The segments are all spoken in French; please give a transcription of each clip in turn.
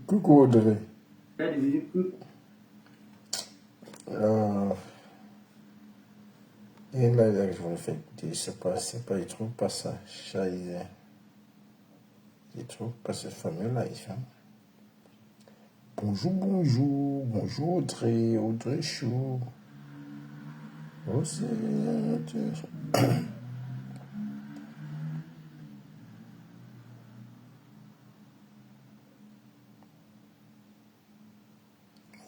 Coucou Audrey. Et là, je me fais écouter, c'est pas, je trouve pas ça. Scheiße. Je trouve pas ce fameux live. Hein. Bonjour Audrey, Audrey Chou. Oh, c'est...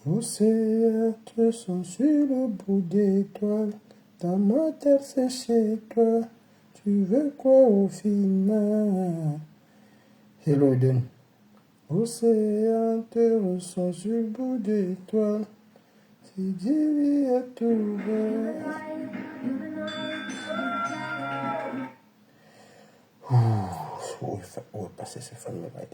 Océans sont sur le bout des toiles. Dans ma terre, c'est chez toi. Tu veux quoi au final? Hello Eden. Océans sont sur le bout des toiles. Si Dieu a tout ouvert. Où est passé ce fameux live?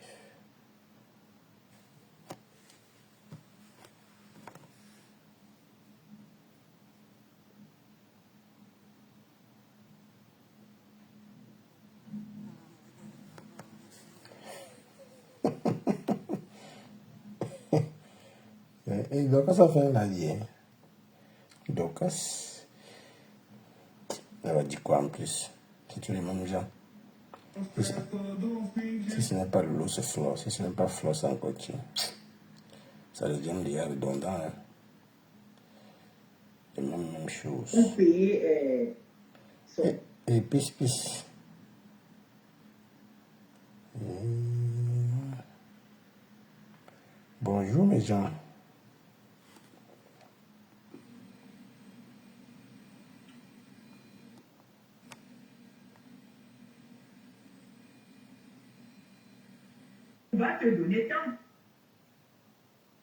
Et Docas a fait un allié. Docas, elle va dire quoi en plus? C'est tous les mêmes gens. Si ce n'est pas Lolo, c'est Flore. Si ce n'est pas Flore, c'est encore qui? Ça devient déjà redondant. Hein? Les mêmes choses. Et pisse. Bonjour mes gens. On va te donner tant.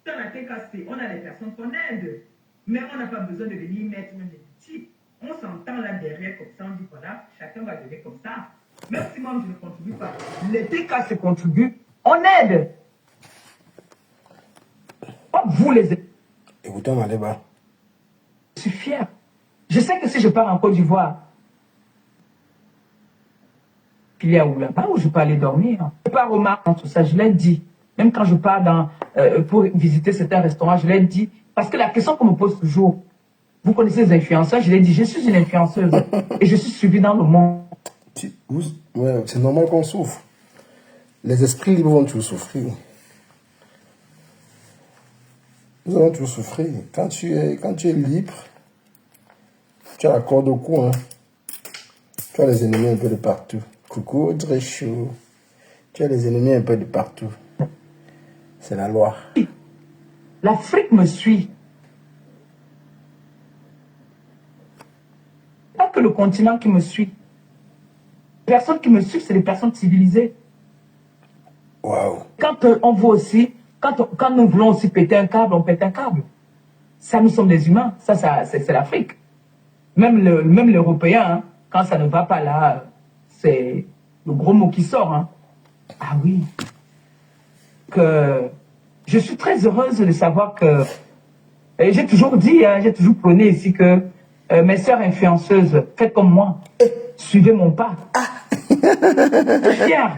Dans la TKC, on a les personnes qu'on aide. Mais on n'a pas besoin de venir mettre même des petits. On s'entend là derrière comme ça, on dit voilà, chacun va donner comme ça. Même si moi je ne contribue pas, les TKC contribuent, on aide. Pas vous les aidez. Écoutez, Maléba. Je suis fier. Je sais que si je pars en Côte d'Ivoire, il y a où là-bas où je peux aller dormir. Je pars au Maroc, tout ça, je l'ai dit. Même quand je pars pour visiter certains restaurants, je l'ai dit. Parce que la question qu'on me pose toujours, vous connaissez les influenceurs, je l'ai dit, je suis une influenceuse et je suis suivie dans le monde. Ouais, c'est normal qu'on souffre. Les esprits libres vont toujours souffrir. Nous allons toujours souffrir. Quand tu es libre, tu as la corde au cou. Hein. Tu as les ennemis un peu de partout. Coucou Audrey Chou. Tu as les ennemis un peu de partout. C'est la loi. L'Afrique me suit. Pas que le continent qui me suit. Les personnes qui me suivent, c'est des personnes civilisées. Waouh. Quand on veut aussi, quand nous voulons aussi péter un câble, on pète un câble. Ça, nous sommes des humains. Ça c'est l'Afrique. Même l'Européen, hein, quand ça ne va pas là, c'est le gros mot qui sort. Hein. Ah oui. Que je suis très heureuse de savoir que... J'ai toujours dit, hein, j'ai toujours prôné ici que mes sœurs influenceuses, faites comme moi. Suivez mon pas. Je suis fière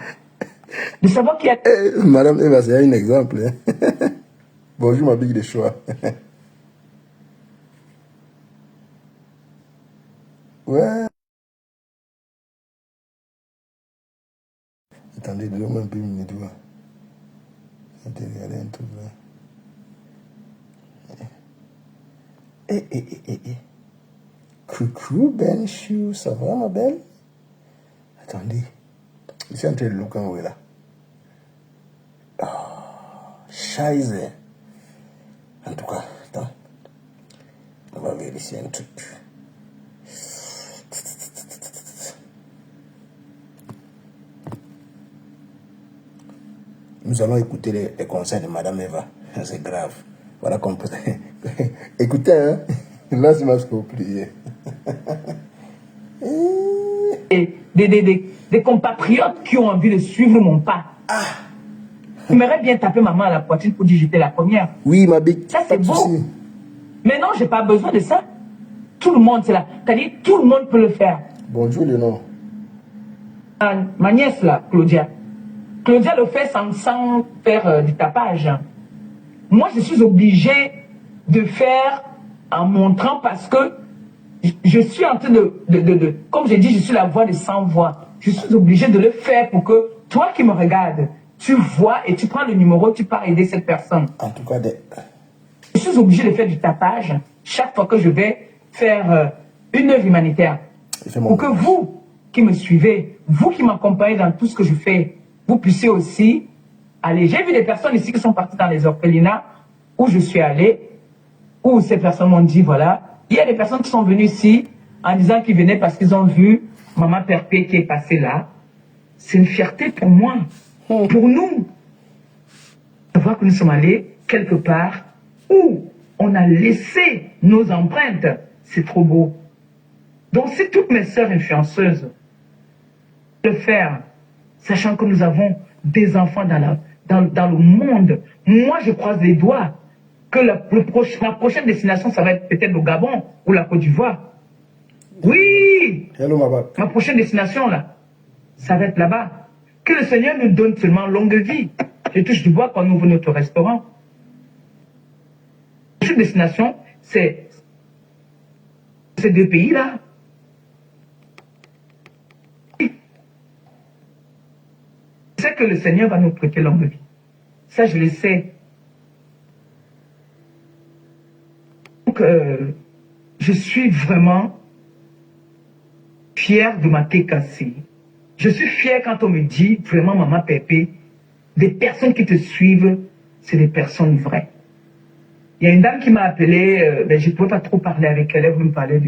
de savoir qu'il y a... Madame Eva, c'est un exemple. Hein. Bonjour ma bille de choix. Ouais. Attendez, donne-moi un peu une minute. Regardez un truc là. Coucou Ben Chou, ça va ma belle? Attendez. Je suis en train de look en haut là. Oh, Scheiße. En tout cas, attends. On va vérifier un truc. Nous allons écouter les conseils de Madame Eva. C'est grave. Voilà qu'on peut... Écoutez, hein. Là, c'est ma prier. Des compatriotes qui ont envie de suivre mon pas. J'aimerais bien taper maman à la poitrine pour dire j'étais la première. Oui, ma big. Ça, c'est beau. Mais non, j'ai pas besoin de ça. Tout le monde, c'est là. C'est-à-dire, tout le monde peut le faire. Bonjour, le nom. Ma nièce, là, Claudia, Claudia le fait sans faire du tapage. Moi, je suis obligée de faire en montrant parce que je suis en train comme j'ai dit, je suis la voix de 100 voix. Je suis obligée de le faire pour que toi qui me regardes, tu vois et tu prends le numéro, tu pars aider cette personne. En tout cas, je suis obligée de faire du tapage chaque fois que je vais faire une œuvre humanitaire. Pour que vous qui me suivez, vous qui m'accompagnez dans tout ce que je fais, vous puissiez aussi aller. J'ai vu des personnes ici qui sont parties dans les orphelinats où je suis allée, où ces personnes m'ont dit, voilà, il y a des personnes qui sont venues ici en disant qu'ils venaient parce qu'ils ont vu Maman Perpé qui est passée là. C'est une fierté pour moi, pour nous, de voir que nous sommes allés quelque part où on a laissé nos empreintes. C'est trop beau. Donc, si toutes mes sœurs influenceuses le faire, sachant que nous avons des enfants dans le monde, moi, je croise les doigts que la prochaine destination, ça va être peut-être le Gabon ou la Côte d'Ivoire. Oui! Hello, ma prochaine destination, là, ça va être là-bas. Que le Seigneur nous donne seulement longue vie. Je touche du bois quand on ouvre notre restaurant. La prochaine destination, c'est ces deux pays-là. Je sais que le Seigneur va nous prêter longue vie. Ça, je le sais. Donc, je suis vraiment fière de ma TKC. Je suis fière quand on me dit, vraiment, Maman Pépé, des personnes qui te suivent, c'est des personnes vraies. Il y a une dame qui m'a appelé, je ne pouvais pas trop parler avec elle, elle voulait me parler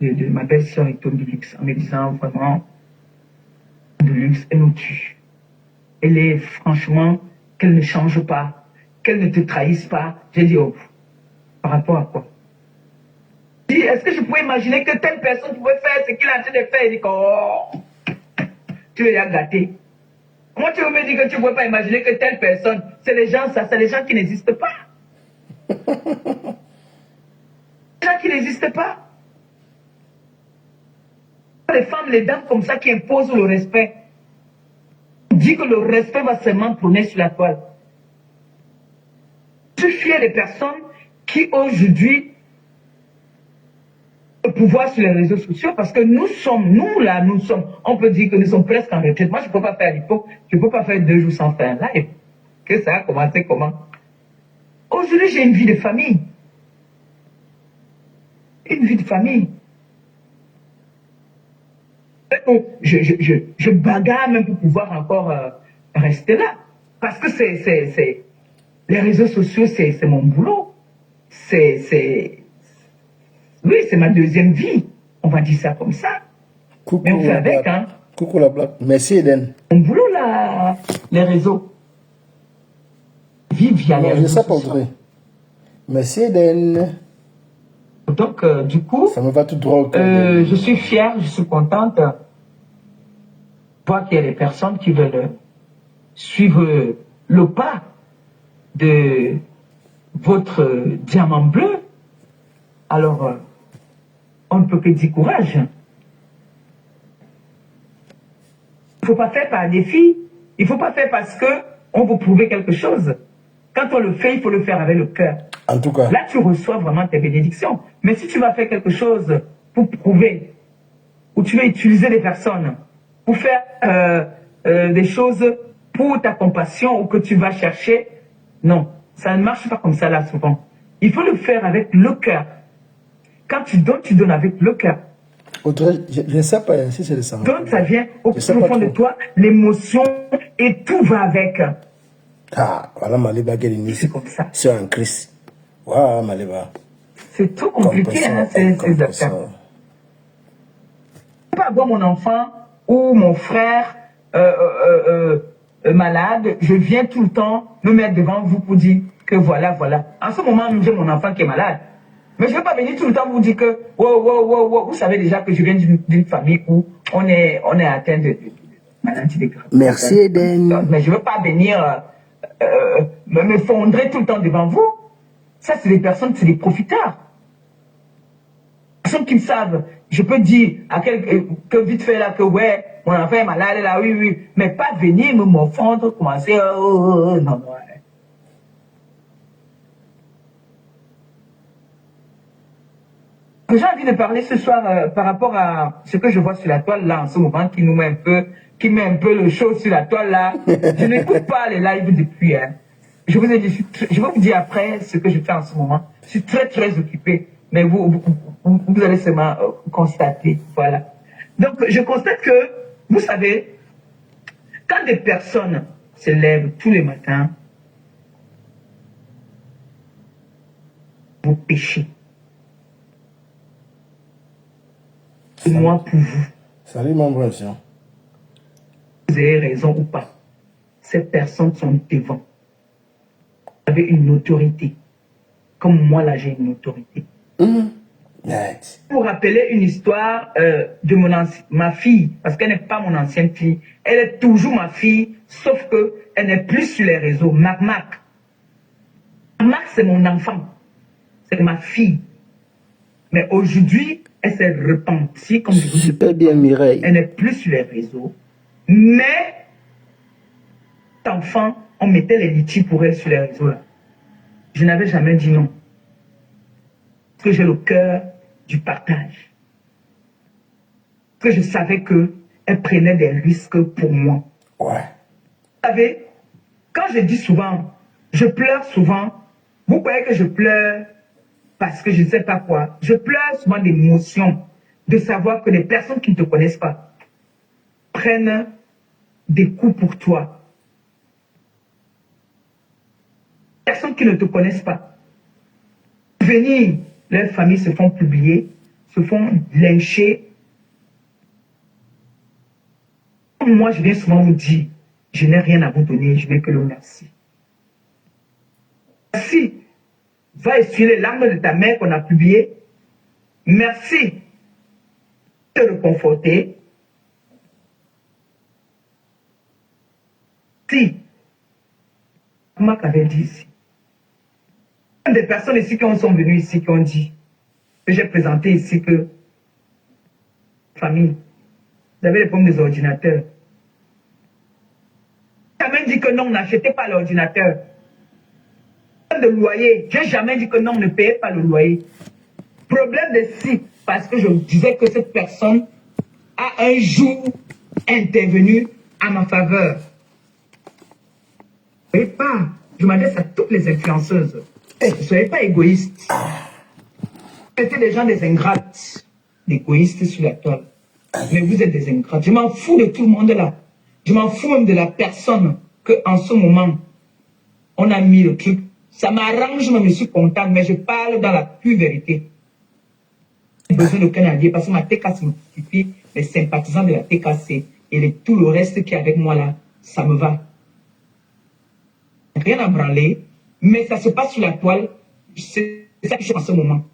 de ma belle-sœur Icône de Luxe, en me disant vraiment, de luxe, elle nous tue. Elle est franchement, qu'elle ne change pas, qu'elle ne te trahisse pas. J'ai dit, oh, par rapport à quoi? J'ai dit, est-ce que je pouvais imaginer que telle personne pouvait faire ce qu'il a en train de faire? Il dit, oh, tu es gâté. Comment tu veux me dire que tu ne pouvais pas imaginer que telle personne, c'est les gens, ça, c'est les gens qui n'existent pas. Les gens qui n'existent pas. Les femmes, les dames comme ça qui imposent le respect. On dit que le respect va seulement tourner sur la toile. Je suis fier des personnes qui aujourd'hui ont le pouvoir sur les réseaux sociaux parce que nous sommes, on peut dire que nous sommes presque en retraite. Moi, je ne peux pas faire l'hypo, je ne peux pas faire 2 jours sans faire un live. Que ça a commencé comment? Aujourd'hui, j'ai une vie de famille. Une vie de famille. Je bagarre même pour pouvoir encore rester là. Parce que les réseaux sociaux, c'est mon boulot. Oui, c'est ma deuxième vie. On va dire ça comme ça. Coucou, mais on fait avec, hein. Coucou la blague. Merci Eden. Mon boulot là, les réseaux. Vive via les réseaux sociaux. Merci Eden. Donc, du coup, ça me va tout droit. Je suis fière, je suis contente de voir qu'il y a des personnes qui veulent suivre le pas de votre diamant bleu. Alors, on ne peut que dire courage. Il ne faut pas faire par défi. Il ne faut pas faire parce qu'on veut prouver quelque chose. Quand on le fait, il faut le faire avec le cœur. En tout cas. Là, tu reçois vraiment tes bénédictions. Mais si tu vas faire quelque chose pour prouver, ou tu vas utiliser des personnes pour faire des choses pour ta compassion ou que tu vas chercher, non, ça ne marche pas comme ça là souvent. Il faut le faire avec le cœur. Quand tu donnes avec le cœur. Audrey, je ne sais pas si c'est le sang. Donc ça vient au profond de toi, l'émotion et tout va avec. Ah, voilà Maliba qui est c'est comme ça. C'est un Christ. Waouh, Maliba. C'est tout compliqué, hein, ces affaires. Je ne peux pas avoir mon enfant ou mon frère malade. Je viens tout le temps me mettre devant vous pour dire que voilà. En ce moment, j'ai mon enfant qui est malade. Mais je ne vais pas venir tout le temps vous dire que wow. Vous savez déjà que je viens d'une famille où on est atteint de maladie de grave. Merci Eden. Mais je ne veux pas venir me fondrer tout le temps devant vous. Ça, c'est des personnes, c'est des profiteurs. Des personnes qui me savent. je peux dire à que vite fait là que ouais, mon enfant est malade là, oui, oui, mais pas venir me morfondre, commencer, non, non. J'ai envie de parler ce soir par rapport à ce que je vois sur la toile là en ce moment qui nous met un peu, qui met un peu le show sur la toile là. Je n'écoute pas les lives depuis. Hein. Je vous ai dit, je vais vous dire après ce que je fais en ce moment. Je suis très très occupé, mais vous allez seulement constater, voilà. Donc je constate que, vous savez, quand des personnes se lèvent tous les matins, vos péchés. Moi pour vous. Salut mon brésil. Vous avez raison ou pas. Ces personnes sont devant. Vous avez une autorité. Comme moi là j'ai une autorité. Pour rappeler une histoire de ma fille, parce qu'elle n'est pas mon ancienne fille, elle est toujours ma fille, sauf qu'elle n'est plus sur les réseaux. Mac, c'est mon enfant, c'est ma fille. Mais aujourd'hui, elle s'est repentie, comme je vous dis. Super bien, Mireille. Elle n'est plus sur les réseaux. Mais, cet enfant, on mettait les litiges pour elle sur les réseaux là. Je n'avais jamais dit non. Parce que j'ai le cœur du partage. Parce que je savais qu'elle prenait des risques pour moi. Ouais. Vous savez, quand je dis souvent, je pleure souvent, vous croyez que je pleure parce que je ne sais pas quoi. Je pleure souvent d'émotion, de savoir que les personnes qui ne te connaissent pas prennent des coups pour toi. Les personnes qui ne te connaissent pas. Venir, leurs familles se font publier, se font lyncher. Moi, je viens souvent vous dire, je n'ai rien à vous donner, je n'ai que le merci. Merci. Va essuyer les larmes de ta mère qu'on a publiées. Merci de te réconforter. Si, comment qu'avait dit ici, des personnes ici qui sont venues ici, qui ont dit, que j'ai présenté ici que, famille, vous avez les pommes des ordinateurs. J'ai jamais dit que non, n'achetez pas l'ordinateur. De loyer, j'ai jamais dit que non, ne payez pas le loyer. Problème de si, parce que je disais que cette personne a un jour intervenu à ma faveur. Ne soyez pas, je m'adresse à toutes les influenceuses. Ne soyez pas égoïstes. C'était des gens des ingrates, égoïstes sur la toile. Mais vous êtes des ingrates. Je m'en fous de tout le monde là. Je m'en fous même de la personne que en ce moment, on a mis le truc. Ça m'arrange, je suis content, mais je parle dans la pure vérité. J'ai besoin d'aucun allié parce que ma TKC me suffit, les sympathisants de la TKC et tout le reste qui est avec moi là, ça me va. Rien à branler, mais ça se passe sur la toile. C'est ça que je fais en ce moment.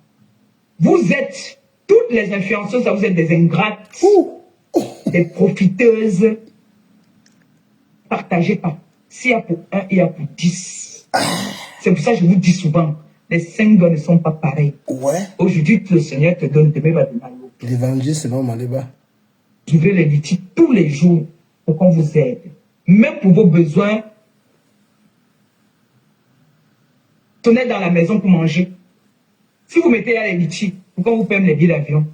Vous êtes, toutes les influenceuses, vous êtes des ingrates, des profiteuses. Partagez pas. S'il y a pour un, il y a pour 10. C'est pour ça que je vous dis souvent, les 5 dons ne sont pas pareils. Ouais. Aujourd'hui, le Seigneur te donne, demain va donner à l'autre. L'évangile selon Maléba. Je vais les litiges tous les jours pour qu'on vous aide. Même pour vos besoins. Tenez dans la maison pour manger. Si vous mettez à les litiges, pourquoi vous payez les billets d'avion?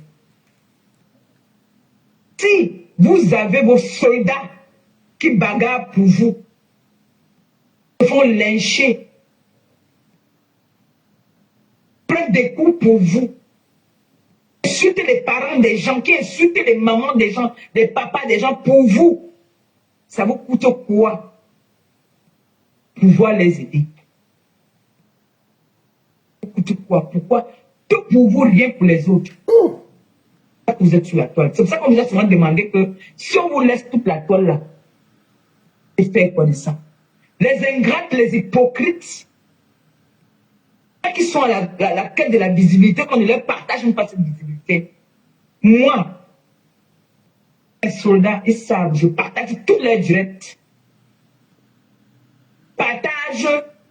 Si vous avez vos soldats qui bagarrent pour vous, se font lyncher, prennent des coups pour vous, insulter les parents des gens, qui insultent les mamans des gens, les papas des gens pour vous, ça vous coûte quoi? Pouvoir les aider. Ça vous coûte quoi? Pourquoi? Tout pour vous, rien pour les autres. Vous êtes sur la toile. C'est pour ça qu'on vous a souvent demandé que si on vous laisse toute la toile là, et faire quoi de ça? Les ingrates, les hypocrites, qui sont à la quête de la visibilité, qu'on ne leur partage même pas cette visibilité. Moi, les soldats, ils savent, je partage tous les directs. Partage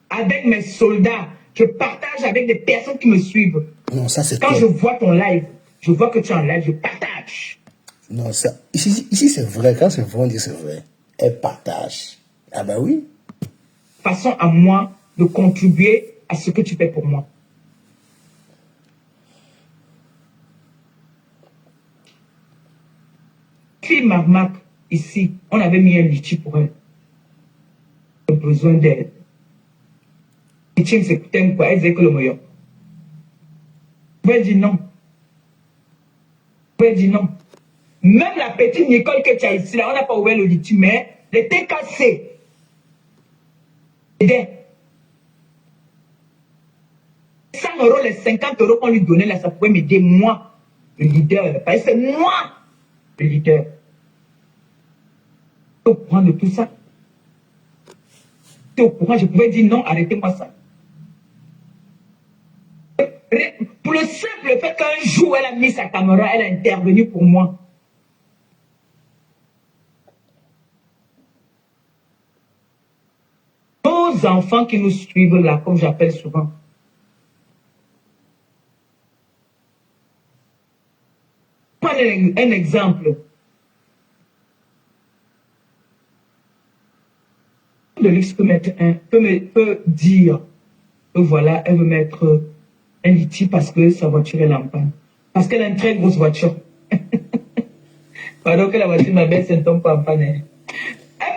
avec mes soldats, je partage avec des personnes qui me suivent. Non, ça c'est quand je vois ton live, Je vois que tu enlèves, je partage. Non, ça, ici c'est vrai. Quand c'est vrai, on dit c'est vrai. Elle partage. Ah bah oui. Façon à moi de contribuer à ce que tu fais pour moi. Fille Marmac, ici, on avait mis un litchi pour elle. Besoin d'aide. Litchi, c'est quoi? Elle disait que le meilleur. Elle dit non. Elle dit non. Même la petite Nicole que tu as ici, là, on n'a pas ouvert le litchi, mais elle était cassée. 100 €, les 50 € qu'on lui donnait là, ça pouvait m'aider moi, le leader. Parce que c'est moi, le leader. Tu es au courant de tout ça? Tu es au courant? Je pouvais dire non, arrêtez-moi ça. Pour le simple fait qu'un jour, elle a mis sa caméra, elle a intervenu pour moi. Nos enfants qui nous suivent là, comme j'appelle souvent, prenez un exemple. De luxe peut dire que voilà, elle veut mettre un litchi parce que sa voiture est en panne. Parce qu'elle a une très grosse voiture. Pardon que la voiture, ma belle, ne tombe pas en panne. Elle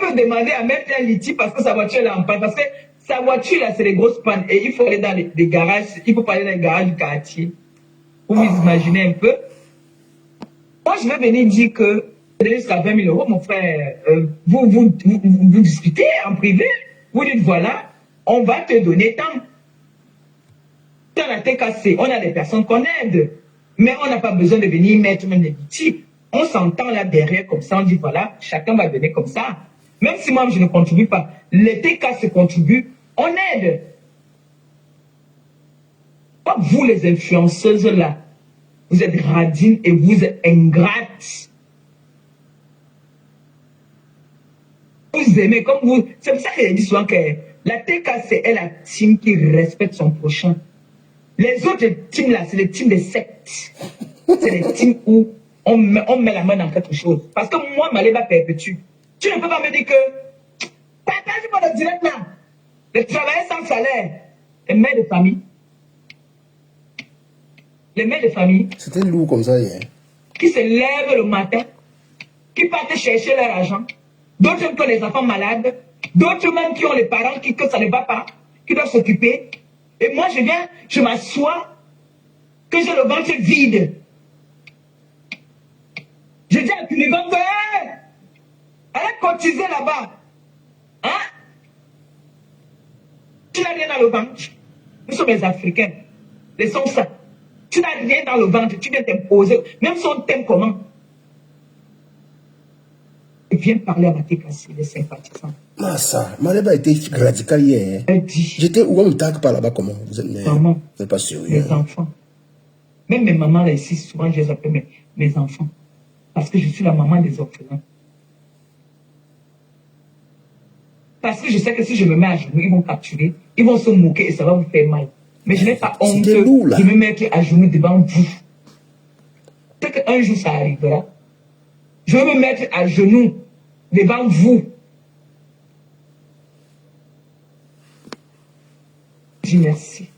peut demander à mettre un litchi parce que sa voiture est en panne. Parce que sa voiture, là, c'est les grosses pannes. Et il faut aller dans les garages. Il faut pas aller dans les garages du quartier. Vous vous imaginez un peu. Moi, je vais venir dire que jusqu'à 20 000 €, mon frère, vous discutez en privé. Vous dites, voilà, on va te donner tant. On a été cassé, on a des personnes qu'on aide. Mais on n'a pas besoin de venir mettre même des petits. On s'entend là derrière comme ça, on dit, voilà, chacun va donner comme ça. Même si moi, je ne contribue pas. Les TK se contribuent, on aide. Vous, les influenceuses là, vous êtes radines et vous êtes ingrates. Vous aimez comme vous. C'est pour ça que je dis souvent que la TK, c'est elle la team qui respecte son prochain. Les autres teams là, c'est les teams des sectes. C'est les teams où on met la main dans quelque chose. Parce que moi, ma léba perpétue. Tu ne peux pas me dire que partage-moi le direct là. Le travail sans salaire. Les mères de famille. Les mères de famille. C'était lourd comme ça hier. Qui se lèvent le matin, qui partent chercher leur argent. D'autres même qui ont les enfants malades. D'autres même qui ont les parents que ça ne va pas, qui doivent s'occuper. Et moi, je viens, je m'assois, que j'ai le ventre vide. Je dis à Cunigon, allez cotiser là-bas. Hein? Tu n'as rien dans le ventre. Nous sommes les Africains. Laissons ça. Tu n'as rien dans le ventre, tu viens t'imposer. Même si on t'aime comment? Viens parler à ma TKC, les sympathisants. Ça, Maleba était radical hier. Elle dit. J'étais où on me tague par là-bas comment? Vous êtes maman, vous n'êtes pas sérieux. Les enfants. Même mes mamans là ici, souvent je les appelle mes enfants. Parce que je suis la maman des orphelins. Parce que je sais que si je me mets à genoux, ils vont capturer, ils vont se moquer et ça va vous faire mal. Mais je n'ai pas honte de me mettre à genoux devant vous. C'est qu'un jour ça arrivera. Je vais me mettre à genoux devant vous. Je dis merci.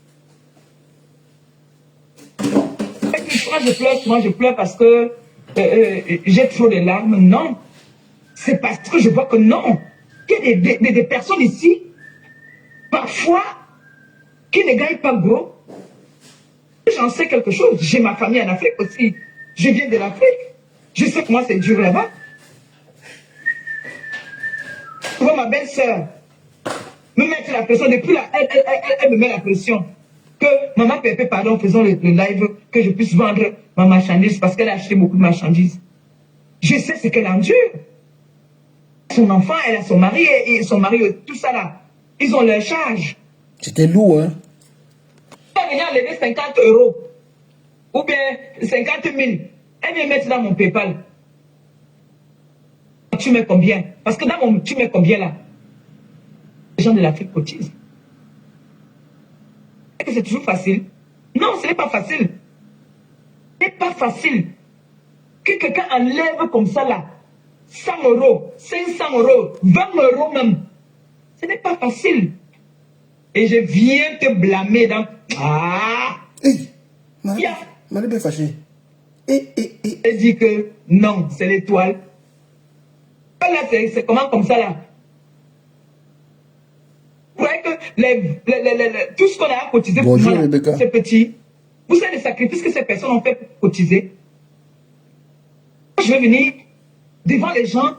Moi je pleure parce que j'ai trop de larmes. Non. C'est parce que je vois que non. Il y a des personnes ici, parfois, qui ne gagnent pas gros. J'en sais quelque chose. J'ai ma famille en Afrique aussi. Je viens de l'Afrique. Je sais que moi, c'est dur là-bas. Tu vois, ma belle-sœur me mettre la pression. Depuis là, elle me met la pression. Que maman Pépé, pardon, faisons le live, que je puisse vendre ma marchandise parce qu'elle a acheté beaucoup de marchandises. Je sais ce qu'elle endure. Son enfant, elle a son mari, et son mari, tout ça là. Ils ont leur charge. C'était lourd, hein? Elle vient enlever 50 € ou bien 50 000. Elle vient mettre dans mon PayPal. Tu mets combien? Parce que dans mon tu mets combien là? Les gens de l'Afrique cotisent. Est-ce que c'est toujours facile? Non, ce n'est pas facile. Ce n'est pas facile. Que quelqu'un enlève comme ça là, 100 euros, 500 euros, 20 euros même. Ce n'est pas facile. Et je viens te blâmer dans... Ah! Hey! Malébé fâché. Je dis que non, c'est l'étoile. Là, c'est comment comme ça là? Vous voyez que tout ce qu'on a cotisé pour moi, c'est petit. Vous savez les sacrifices que ces personnes ont fait pour cotiser. Je vais venir devant les gens,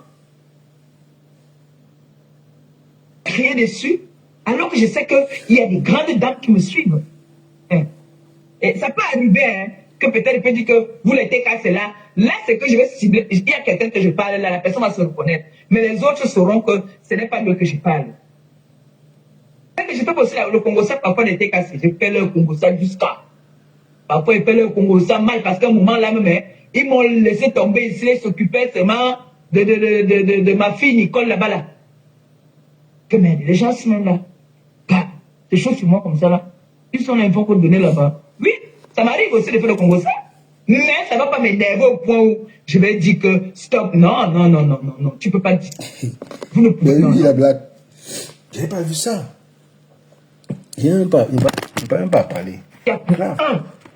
crier dessus, alors que je sais qu'il y a des grandes dames qui me suivent. Et ça peut arriver, hein, que peut-être il peut dire que vous l'étiez cassé là. Là, c'est que je vais cibler. Il y a quelqu'un que je parle là, la personne va se reconnaître. Mais les autres sauront que ce n'est pas d'eux que je parle. Que je peux aussi le Congo, ça, parfois, n'était cassé. Je fais le Congo, ça jusqu'à. Parfois, ils font le Congo, ça mal, parce qu'à un moment là même, ils m'ont laissé tomber ici, ils s'occupaient seulement de ma fille Nicole là-bas là. Que mais les gens sont là. Bah, des choses sur moi comme ça là. Ils sont l'info qu'on donnait là-bas. Oui, ça m'arrive aussi de faire le Congo, ça. Mais ça ne va pas m'énerver au point où je vais dire que stop. Non, non, non, non, non, non. Tu ne peux pas dire. Vous ne pouvez pas. Mais oui, la blague. Je n'ai pas vu ça. Il ne peut même pas parler. Il y a pour un,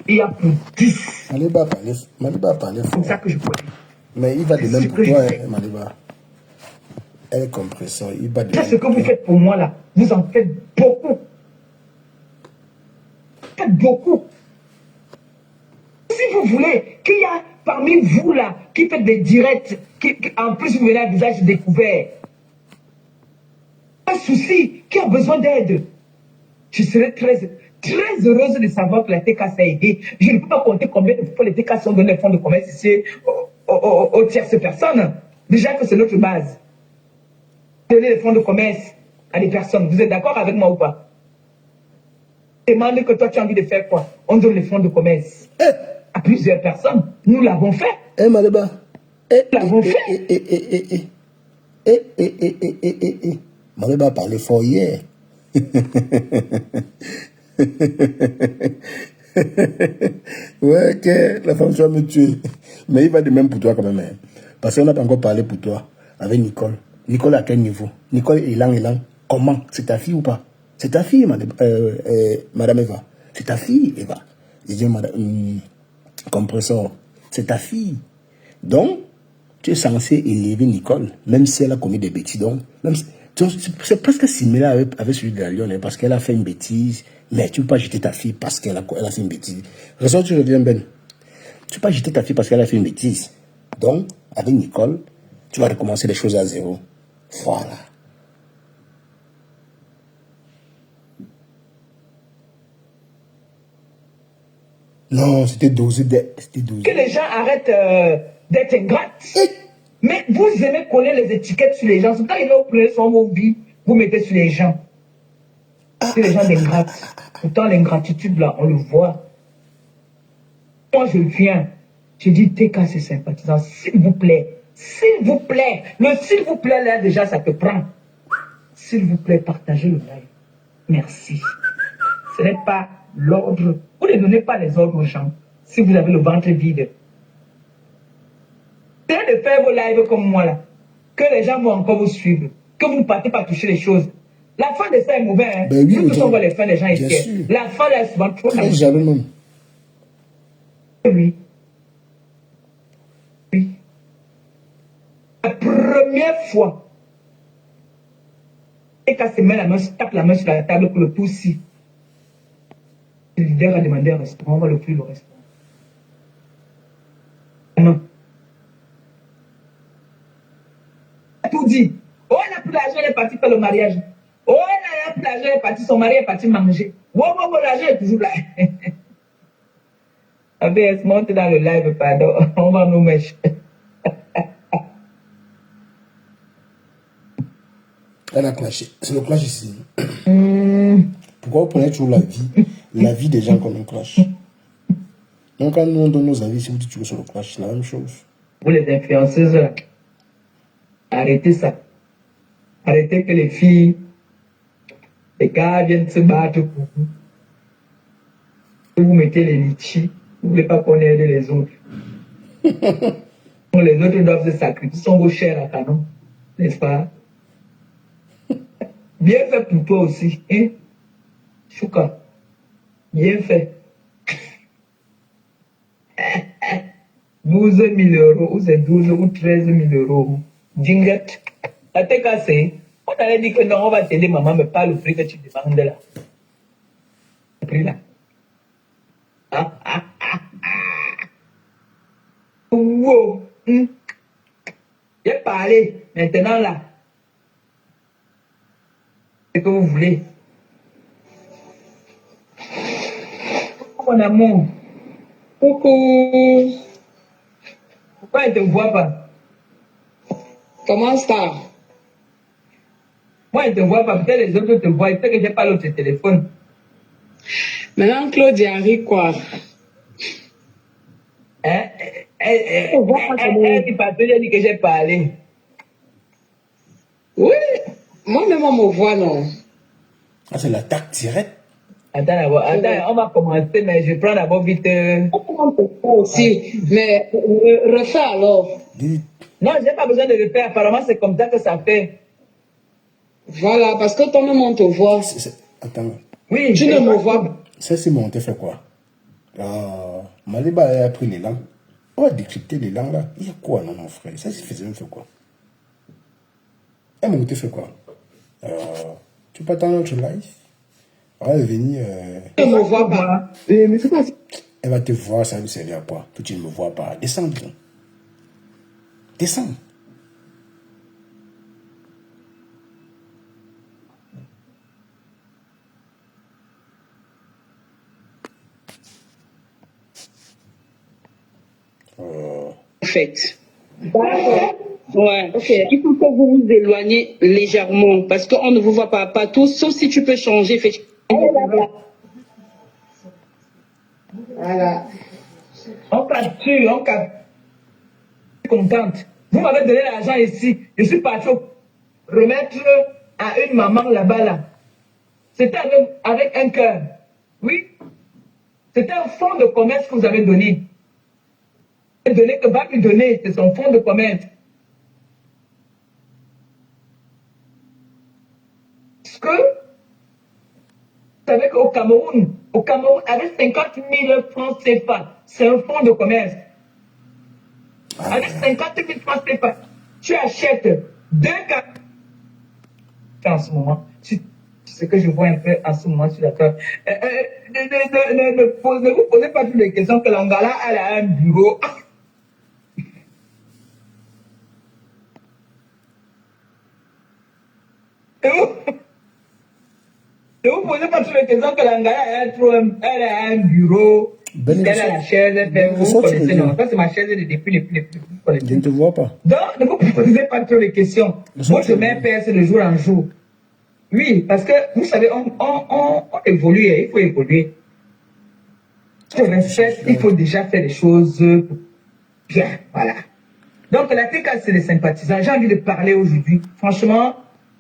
il y a pour 10. Maliba parler. C'est comme ça que je peux dire. Mais il va de même pour toi, hein, Maliba. Elle est compresseur. Il va de même. C'est ce que vous faites pour moi là. Vous en faites beaucoup. Vous faites beaucoup. Si vous voulez qu'il y a parmi vous là qui faites des directs, qui en plus vous venez à visage découvert, pas de souci, qui a besoin d'aide, je serais très heureuse de savoir que la TK a aidé. Je ne peux pas compter combien de fois les TK sont donnés les fonds de commerce ici aux tierces personnes. Déjà que c'est notre base. Donner les fonds de commerce à des personnes. Vous êtes d'accord avec moi ou pas? Demande que toi tu as envie de faire quoi? On donne les fonds de commerce à plusieurs personnes. Nous l'avons fait. Maliba. Nous l'avons fait. Maliba parlait fort hier. Ouais, que la femme va me tuer. Mais il va de même pour toi quand même. Hein. Parce qu'on n'a pas encore parlé pour toi avec Nicole. Nicole à quel niveau? Nicole élan. Comment? C'est ta fille ou pas? C'est ta fille, Madame Eva. C'est ta fille, Eva. Je dis, Madame, compresseur, c'est ta fille. Donc, tu es censé élever Nicole, même si elle a commis des bêtises. Donc c'est presque similaire avec celui de la Lyon, hein, parce qu'elle a fait une bêtise, mais tu ne peux pas jeter ta fille parce qu'elle a fait une bêtise. Ressort, tu reviens, Ben. Tu ne peux pas jeter ta fille parce qu'elle a fait une bêtise. Donc, avec Nicole, tu vas recommencer les choses à zéro. Voilà. Non, c'était dosé. Que les gens arrêtent d'être ingrates. Mais vous aimez coller les étiquettes sur les gens. C'est quand ils vont prendre sur vos vies, vous mettez sur les gens. C'est les gens d'ingrates. Pourtant, l'ingratitude, là, on le voit. Moi, je viens. Je dis, TK, c'est sympathisant. S'il vous plaît. S'il vous plaît. Le s'il vous plaît, là, déjà, ça te prend. S'il vous plaît, partagez le live. Merci. Ce n'est pas l'ordre. Vous ne donnez pas les ordres aux gens si vous avez le ventre vide. Essayez de faire vos lives comme moi là. Que les gens vont encore vous suivre. Que vous ne partez pas toucher les choses. La fin de ça est mauvaise. Hein? Ben oui, nous, on voit les fins des gens ici. La fin là est souvent trop très jaloux même. Oui. Oui. La première fois. Et quand se met la main, tape la main sur la table pour le poussi. Le leader a demandé un restaurant, on va le plus le restaurant. Non. Tout dit. Oh, elle a pris l'argent, elle est partie faire le mariage. Oh, elle a pris l'argent, elle est partie, son mari est parti manger. Oh, l'argent est toujours là. ABS, monte dans le live, pardon. On va nous mettre. Elle a clashé. C'est le clash ici. Pourquoi vous prenez toujours la vie des gens comme un clash? Donc, quand nous on donne nos avis, si vous dites toujours sur le clash, c'est la même chose. Vous les influenceuses, là, arrêtez ça. Arrêtez que les filles, les gars viennent se battre pour vous. Vous mettez les litchis, Vous ne voulez pas qu'on aide les autres. Les autres doivent se sacrifier. Ils sont vos chers à canon. N'est-ce pas? Bien fait pour toi aussi. Hein? Chouka. Bien fait. 12 000 euros, ou c'est 12 ou 13 000 euros. Jingat. Ça t'est cassé. On allait dire que non, on va t'aider, maman, mais pas le prix que tu demandes là. Le prix là. Wow. J'ai parlé. Maintenant là. C'est ce que vous voulez. Mon amour. Coucou, Pourquoi elle ne te voit pas? comment ça? Moi, elle ne te voit pas. Peut-être les autres te voient. Peut-être que j'ai pas l'autre téléphone. Maintenant, Claudia arrive quoi? Hein? Elle dit pas, elle dit que j'ai parlé. Oui, moi-même, on me voit, non? Ah, c'est l'attaque directe. Attends, on va commencer, mais je prends d'abord vite. On peut faire aussi, mais refais alors. Dis, Non, je n'ai pas besoin de le faire. Apparemment, c'est comme ça que ça fait. Voilà, parce que toi-même, on te voit. Attends, Oui. Tu ne me vois pas. ça c'est mon, t'as fait quoi? Maliba a pris les langues. On va décrypter les langues là. Il y a quoi, non, mon frère? Ça, c'est fait quoi? Eh, mon, t'as fait quoi? Tu peux attendre notre live? On va venir. Tu ne me vois pas. Mais c'est quoi ça? Elle va te voir, ça va lui servir à quoi? Toi, tu ne me vois pas. Descends, disons. Descends. Faites. Ouais. Okay. Il faut que vous vous éloignez légèrement parce qu'on ne vous voit pas partout, sauf si tu peux changer. Voilà. On capture, on capture. Je suis contente. Vous m'avez donné l'argent ici. Je suis parti remettre à une maman là-bas là. C'était avec un cœur. Oui. C'était un fonds de commerce que vous avez donné. Donné que va lui donner, c'est son fonds de commerce. Parce que, vous savez qu'au Cameroun, avec 50 000 francs CFA, c'est un fonds de commerce. Avec 50 000 francs CFA, tu achètes 2 cartes. En ce moment, ce que je vois un peu en ce moment sur la table. Ne vous posez pas toutes les questions que l'Angala a un bureau. Ne vous posez pas toutes les questions que l'Angala a un bureau. Elle a la chaise, vous connaissez, non? Ça, c'est ma chaise depuis. Je ne te vois pas. Donc, ne vous posez pas trop les questions. Moi, je m'imperce de jour en jour. Oui, parce que, vous savez, on évolue, il faut évoluer. Je respecte, il faut déjà faire les choses bien, voilà. Donc, la TK, c'est les sympathisants. J'ai envie de parler aujourd'hui. Franchement,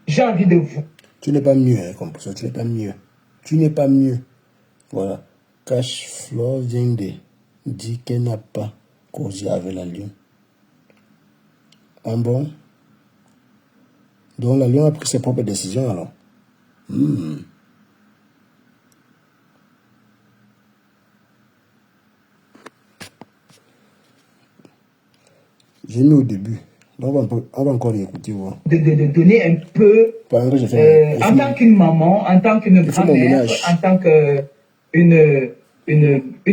j'ai envie de vous. Tu n'es pas mieux, hein, comme ça, tu n'es pas mieux. Tu n'es pas mieux. Voilà. Cash Flow vient de dire qu'elle n'a pas causé avec la Lyon. Ah bon? Donc la Lyon a pris ses propres décisions alors. J'ai mis au début. Donc on va encore écouter. Voir. De donner un peu, en tant qu'une maman, en tant qu'une grand-mère, en tant qu'une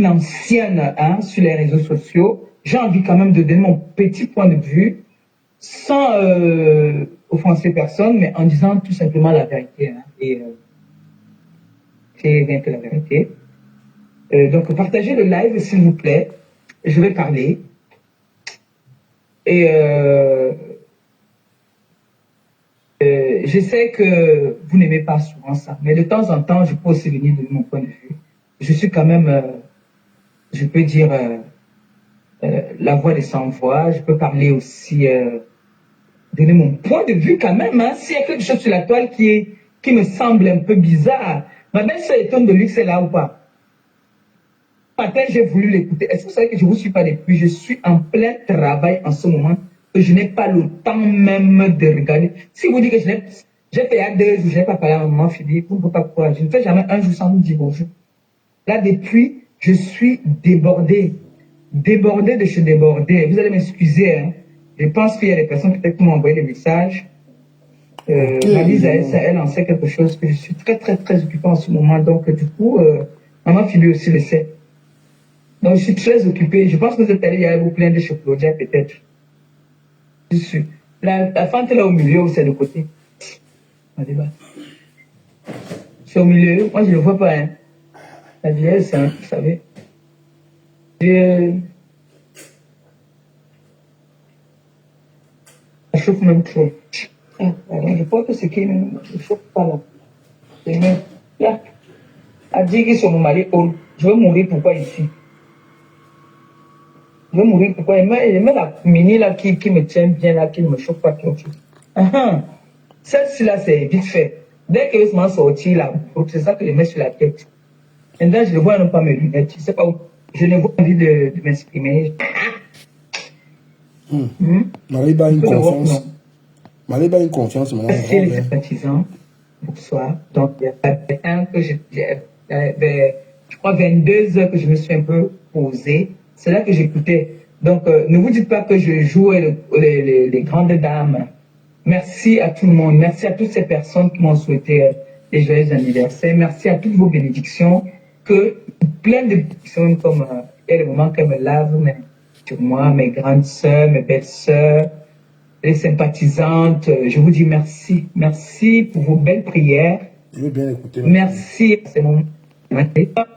ancienne sur les réseaux sociaux, j'ai envie quand même de donner mon petit point de vue, sans offenser personne, mais en disant tout simplement la vérité. Hein, et c'est bien que la vérité. Donc partagez le live s'il vous plaît. Je vais parler. Et je sais que vous n'aimez pas souvent ça, mais de temps en temps, je peux aussi venir donner mon point de vue. Je suis quand même, je peux dire, la voix des sans-voix. Je peux parler aussi, donner mon point de vue quand même. Hein, s'il y a quelque chose sur la toile qui me semble un peu bizarre, ma belle-sœur étonne de lui que c'est là ou pas. matin, j'ai voulu l'écouter. Est-ce que vous savez que je ne vous suis pas depuis? Je suis en plein travail en ce moment. Que je n'ai pas le temps même de regarder. Si vous dites que j'ai fait il y a 2 jours, je n'ai pas parlé à maman Philippe, vous ne pouvez pas croire. Je ne fais jamais un jour sans vous dire bonjour. Là, depuis, je suis débordée. Débordée de chez débordée. Vous allez m'excuser. Hein. Je pense qu'il y a des personnes peut-être qui m'ont envoyé des messages. Malise, elle en sait quelque chose, que je suis très, très, très occupée en ce moment. Donc, du coup, maman Philippe aussi le sait. Donc, je suis très occupée. Je pense que vous êtes allé à vous plaindre chez Claudia, peut-être. Je suis. La fente est là au milieu ou c'est de côté? C'est au milieu. Moi, je ne le vois pas. Hein. La vieille, c'est un, vous savez. Ça chauffe même trop. Je pense que c'est qui ne chauffe pas là. Là. A dit qu'ils sont mon mari. Je vais mourir pourquoi ici? Je vais mourir pourquoi? Il met la mini là qui me tient bien là, qui ne me chauffe pas trop. Celle-ci là, c'est vite fait. Dès que je m'en sortir là, c'est ça que je mets sur la tête. Et là, je ne vois même pas mes lunettes. Je sais pas où. Je n'ai pas envie de m'exprimer. Maliba a une confiance. Maliba a une confiance maintenant. Merci les sympathisants. Bonsoir. Donc, il y a un que je crois 22 heures que je me suis un peu posée. C'est là que j'écoutais. Donc, ne vous dites pas que je jouais les grandes dames. Merci à tout le monde. Merci à toutes ces personnes qui m'ont souhaité les joyeux anniversaires. Merci à toutes vos bénédictions. Plein de bénédictions comme il y a des moments qu'elles me lavent sur moi, mes grandes sœurs, mes belles sœurs, les sympathisantes. Je vous dis merci. Merci pour vos belles prières. Je veux bien écouter. Merci. C'est mon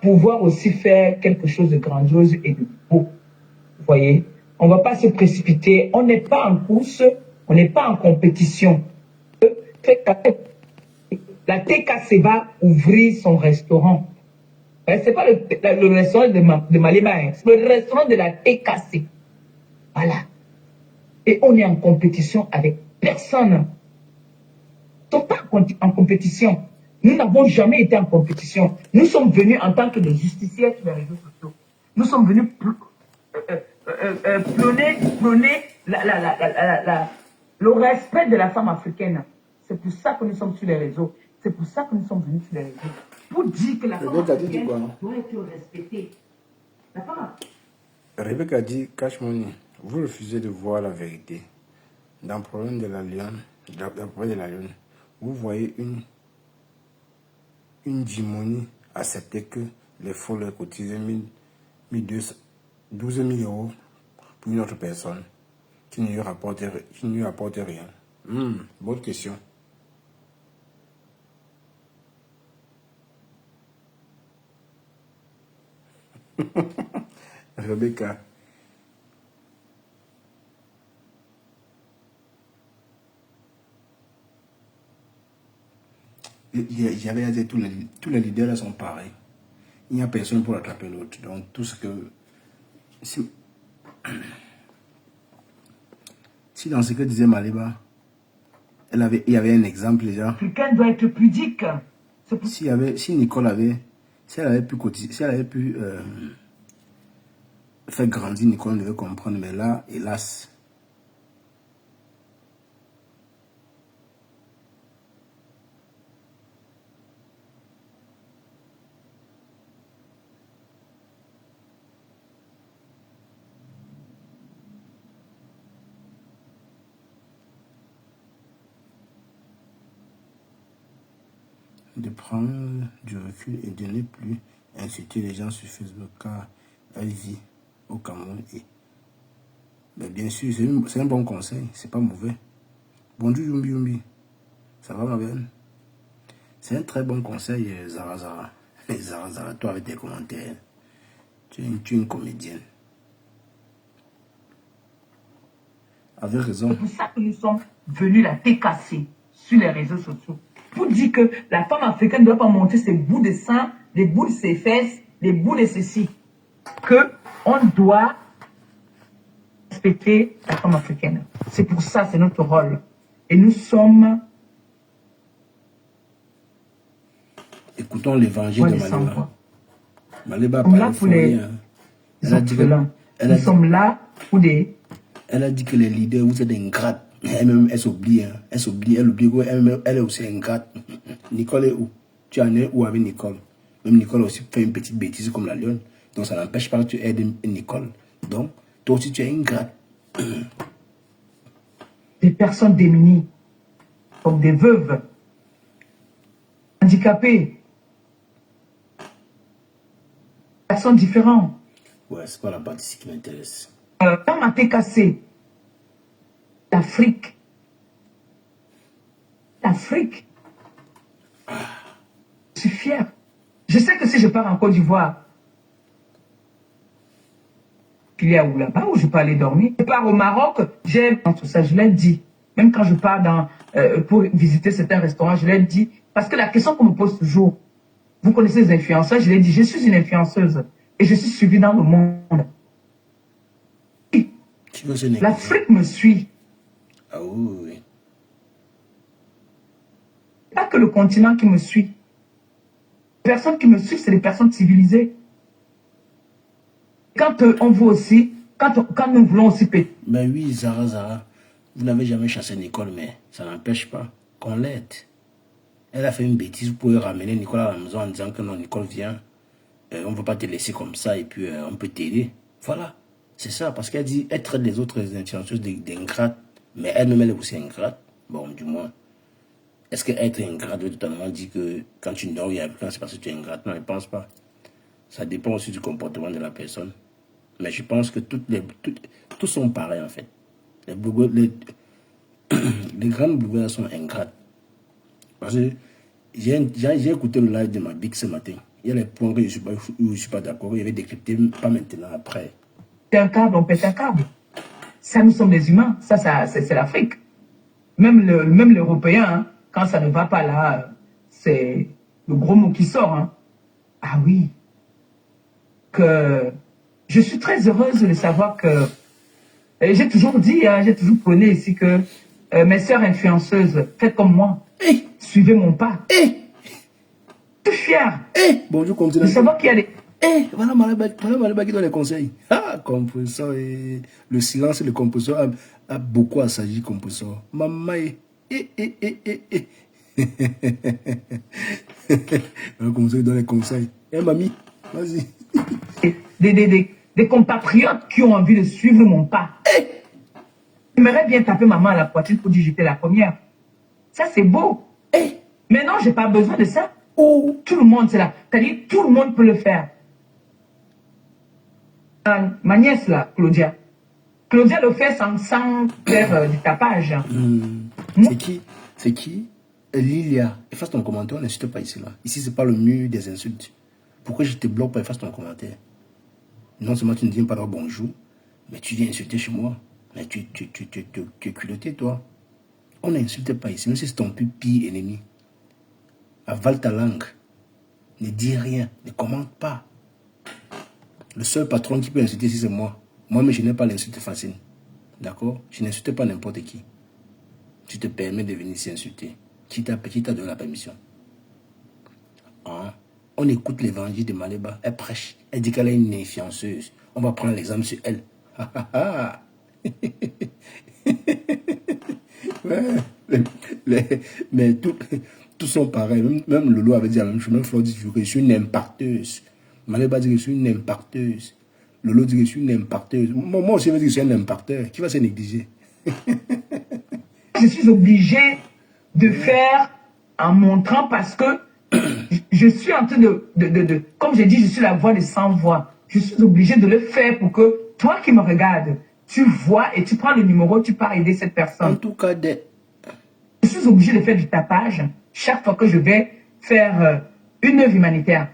pouvoir aussi faire quelque chose de grandiose et de beau. Vous voyez, on ne va pas se précipiter. On n'est pas en course. On n'est pas en compétition. La TKC va ouvrir son restaurant. Ce n'est pas le restaurant de Maliba, hein. C'est le restaurant de la TKC. Voilà. Et on est en compétition avec personne. Ils ne sont pas en compétition. Nous n'avons jamais été en compétition. Nous sommes venus en tant que des justiciers sur les réseaux sociaux. Nous sommes venus prôner le respect de la femme africaine. C'est pour ça que nous sommes sur les réseaux. C'est pour ça que nous sommes venus sur les réseaux. Pour dire que la femme africaine doit être respectée. La femme. Rebecca dit, Cash Money, vous refusez de voir la vérité. Dans le problème de la lionne, vous voyez une dimonie accepter que les faux leur cotisent 12 000 euros pour une autre personne qui ne lui apporte rien. Bonne question. Rebecca. J'avais dit tous les leaders là sont pareils. Il n'y a personne pour attraper l'autre. Donc tout ce que... Si dans ce que disait Maliba, il y avait un exemple déjà. Quelqu'un doit être pudique. Si Nicole avait... Si elle avait pu cotiser, si elle avait pu faire grandir Nicole, on devait comprendre. Mais là, hélas... de prendre du recul et de ne plus insulter les gens sur Facebook car elle vit au Cameroun. Mais bien sûr, c'est un bon conseil, c'est pas mauvais. Bonjour Yumbi Yumbi, ça va ma belle? C'est un très bon conseil, Zara Zara. Zara Zara, toi avec tes commentaires, tu es une comédienne. Avec raison. C'est pour ça que nous sommes venus la TKC sur les réseaux sociaux. Pour dire que la femme africaine ne doit pas montrer ses bouts de sein, les bouts de ses fesses, les bouts de ceci. On doit respecter la femme africaine. C'est pour ça, c'est notre rôle. Et nous sommes... Écoutons l'évangile de Maliba. Maleba Nous sommes là pour les orphelins. Nous sommes là pour des... Elle a dit que les leaders, vous êtes ingrates. Elle-même, elle s'oublie. Hein. Elle oublie qu'elle est aussi ingrate. Nicole est où? Tu en es où avec Nicole? Même Nicole a aussi fait une petite bêtise comme la lionne. Donc ça n'empêche pas que tu aides Nicole. Donc, toi aussi tu es ingrate. Des personnes démunies, comme des veuves, handicapées, personnes différentes. Ouais, c'est pas la partie qui m'intéresse. Dans ma TKC, l'Afrique, je suis fier. Je sais que si je pars en Côte d'Ivoire, il y a où là-bas où je peux aller dormir. Je pars au Maroc, j'aime tout ça, je l'ai dit. Même quand je pars pour visiter certains restaurants, je l'ai dit. Parce que la question qu'on me pose toujours, vous connaissez les influenceurs, je l'ai dit, je suis une influenceuse et je suis suivie dans le monde. L'Afrique me suit. Ah oui. Pas que le continent qui me suit. Les personnes qui me suivent, c'est les personnes civilisées. Quand on veut aussi, quand nous voulons aussi péter. Ben oui, Zara, vous n'avez jamais chassé Nicole, mais ça n'empêche pas qu'on l'aide. Elle a fait une bêtise, vous pouvez ramener Nicole à la maison en disant que non, Nicole vient, on ne veut pas te laisser comme ça et puis on peut t'aider. Voilà, c'est ça, parce qu'elle dit, elle traite les autres influenceuses d'ingrates, mais elle-même elle est aussi ingrate. Bon, du moins, est-ce qu'être ingrate veut totalement dire que quand tu dors, il y a quelqu'un, c'est parce que tu es ingrate? Non, je ne pense pas. Ça dépend aussi du comportement de la personne. Mais je pense que tous sont pareils en fait. Les grandes blogueurs sont ingrates. Parce que j'ai écouté le live de ma Big ce matin. Il y a les points que je ne suis pas d'accord. Il y avait décrypté, pas maintenant, après. C'est un câble, on pète un câble. Ça, nous sommes des humains. Ça c'est l'Afrique. Même l'Européen, hein, quand ça ne va pas là, c'est le gros mot qui sort. Hein. Ah oui. Que je suis très heureuse de savoir que j'ai toujours dit, hein, j'ai toujours prôné ici que mes sœurs influenceuses, faites comme moi, suivez mon pas. Je suis fière Bonjour, de savoir qu'il y a des... voilà Maleba qui donne les conseils. Ah, compresseur, le silence et le compresseur a beaucoup assagi, compresseur. Maman, le compresseur donne les conseils. Mamie, vas-y. Des compatriotes qui ont envie de suivre mon pas. J'aimerais bien taper maman à la poitrine pour dire j'étais la première. Ça, c'est beau. Mais non, j'ai pas besoin de ça. Tout le monde, c'est là. C'est-à-dire, tout le monde peut le faire. Ma nièce, là, Claudia. Claudia le fait sans faire du tapage. C'est qui Lilia. Efface ton commentaire, on n'insulte pas ici, là. Ici, c'est pas le mur des insultes. Pourquoi je te bloque pas? Efface ton commentaire. Non seulement tu ne dis pas leur bonjour, mais tu viens insulter chez moi. Mais tu es culotté, toi. On n'insulte pas ici, même si c'est ton plus pire ennemi. Avale ta langue. Ne dis rien, ne commente pas. Le seul patron qui peut insulter ici, c'est moi. Moi, mais je n'ai pas l'insulte facile. D'accord? Je n'insulte pas n'importe qui. Tu te permets de venir ici insulter. Qui t'a donné la permission? Hein? On écoute l'évangile de Maleba. Elle prêche. Elle dit qu'elle est une influenceuse. On va prendre l'exemple sur elle. Mais tous sont pareils. Même Lolo avait dit la même chose. Même Flore dit que je suis une impacteuse. Maleba dit que je suis une impacteuse. Lolo dit que je suis une impacteuse. Moi aussi, je veux dire que je suis un impacteur. Qui va se négliger? Je suis obligée de faire en montrant parce que je suis en train comme j'ai dit, je suis la voix des sans voix. Je suis obligée de le faire pour que toi qui me regardes, tu vois et tu prends le numéro, tu pars aider cette personne. En tout cas, je suis obligée de faire du tapage chaque fois que je vais faire une œuvre humanitaire.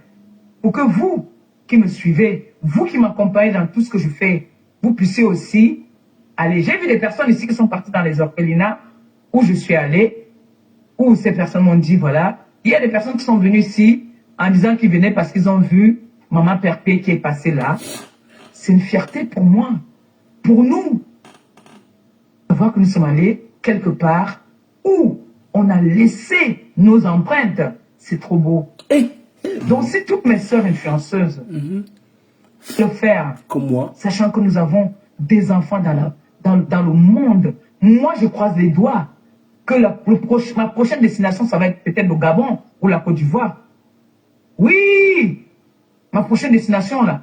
Pour que vous qui me suivez, vous qui m'accompagnez dans tout ce que je fais, vous puissiez aussi aller. J'ai vu des personnes ici qui sont parties dans les orphelinats où je suis allée, où ces personnes m'ont dit, voilà, il y a des personnes qui sont venues ici en disant qu'ils venaient parce qu'ils ont vu Maman Perpé qui est passée là. C'est une fierté pour moi, pour nous, de voir que nous sommes allés quelque part où on a laissé nos empreintes. C'est trop beau. Donc, si toutes mes sœurs influenceuses le faire, comme moi, sachant que nous avons des enfants dans le monde, moi, je croise les doigts que ma prochaine destination, ça va être peut-être le Gabon ou la Côte d'Ivoire. Oui, ma prochaine destination, là,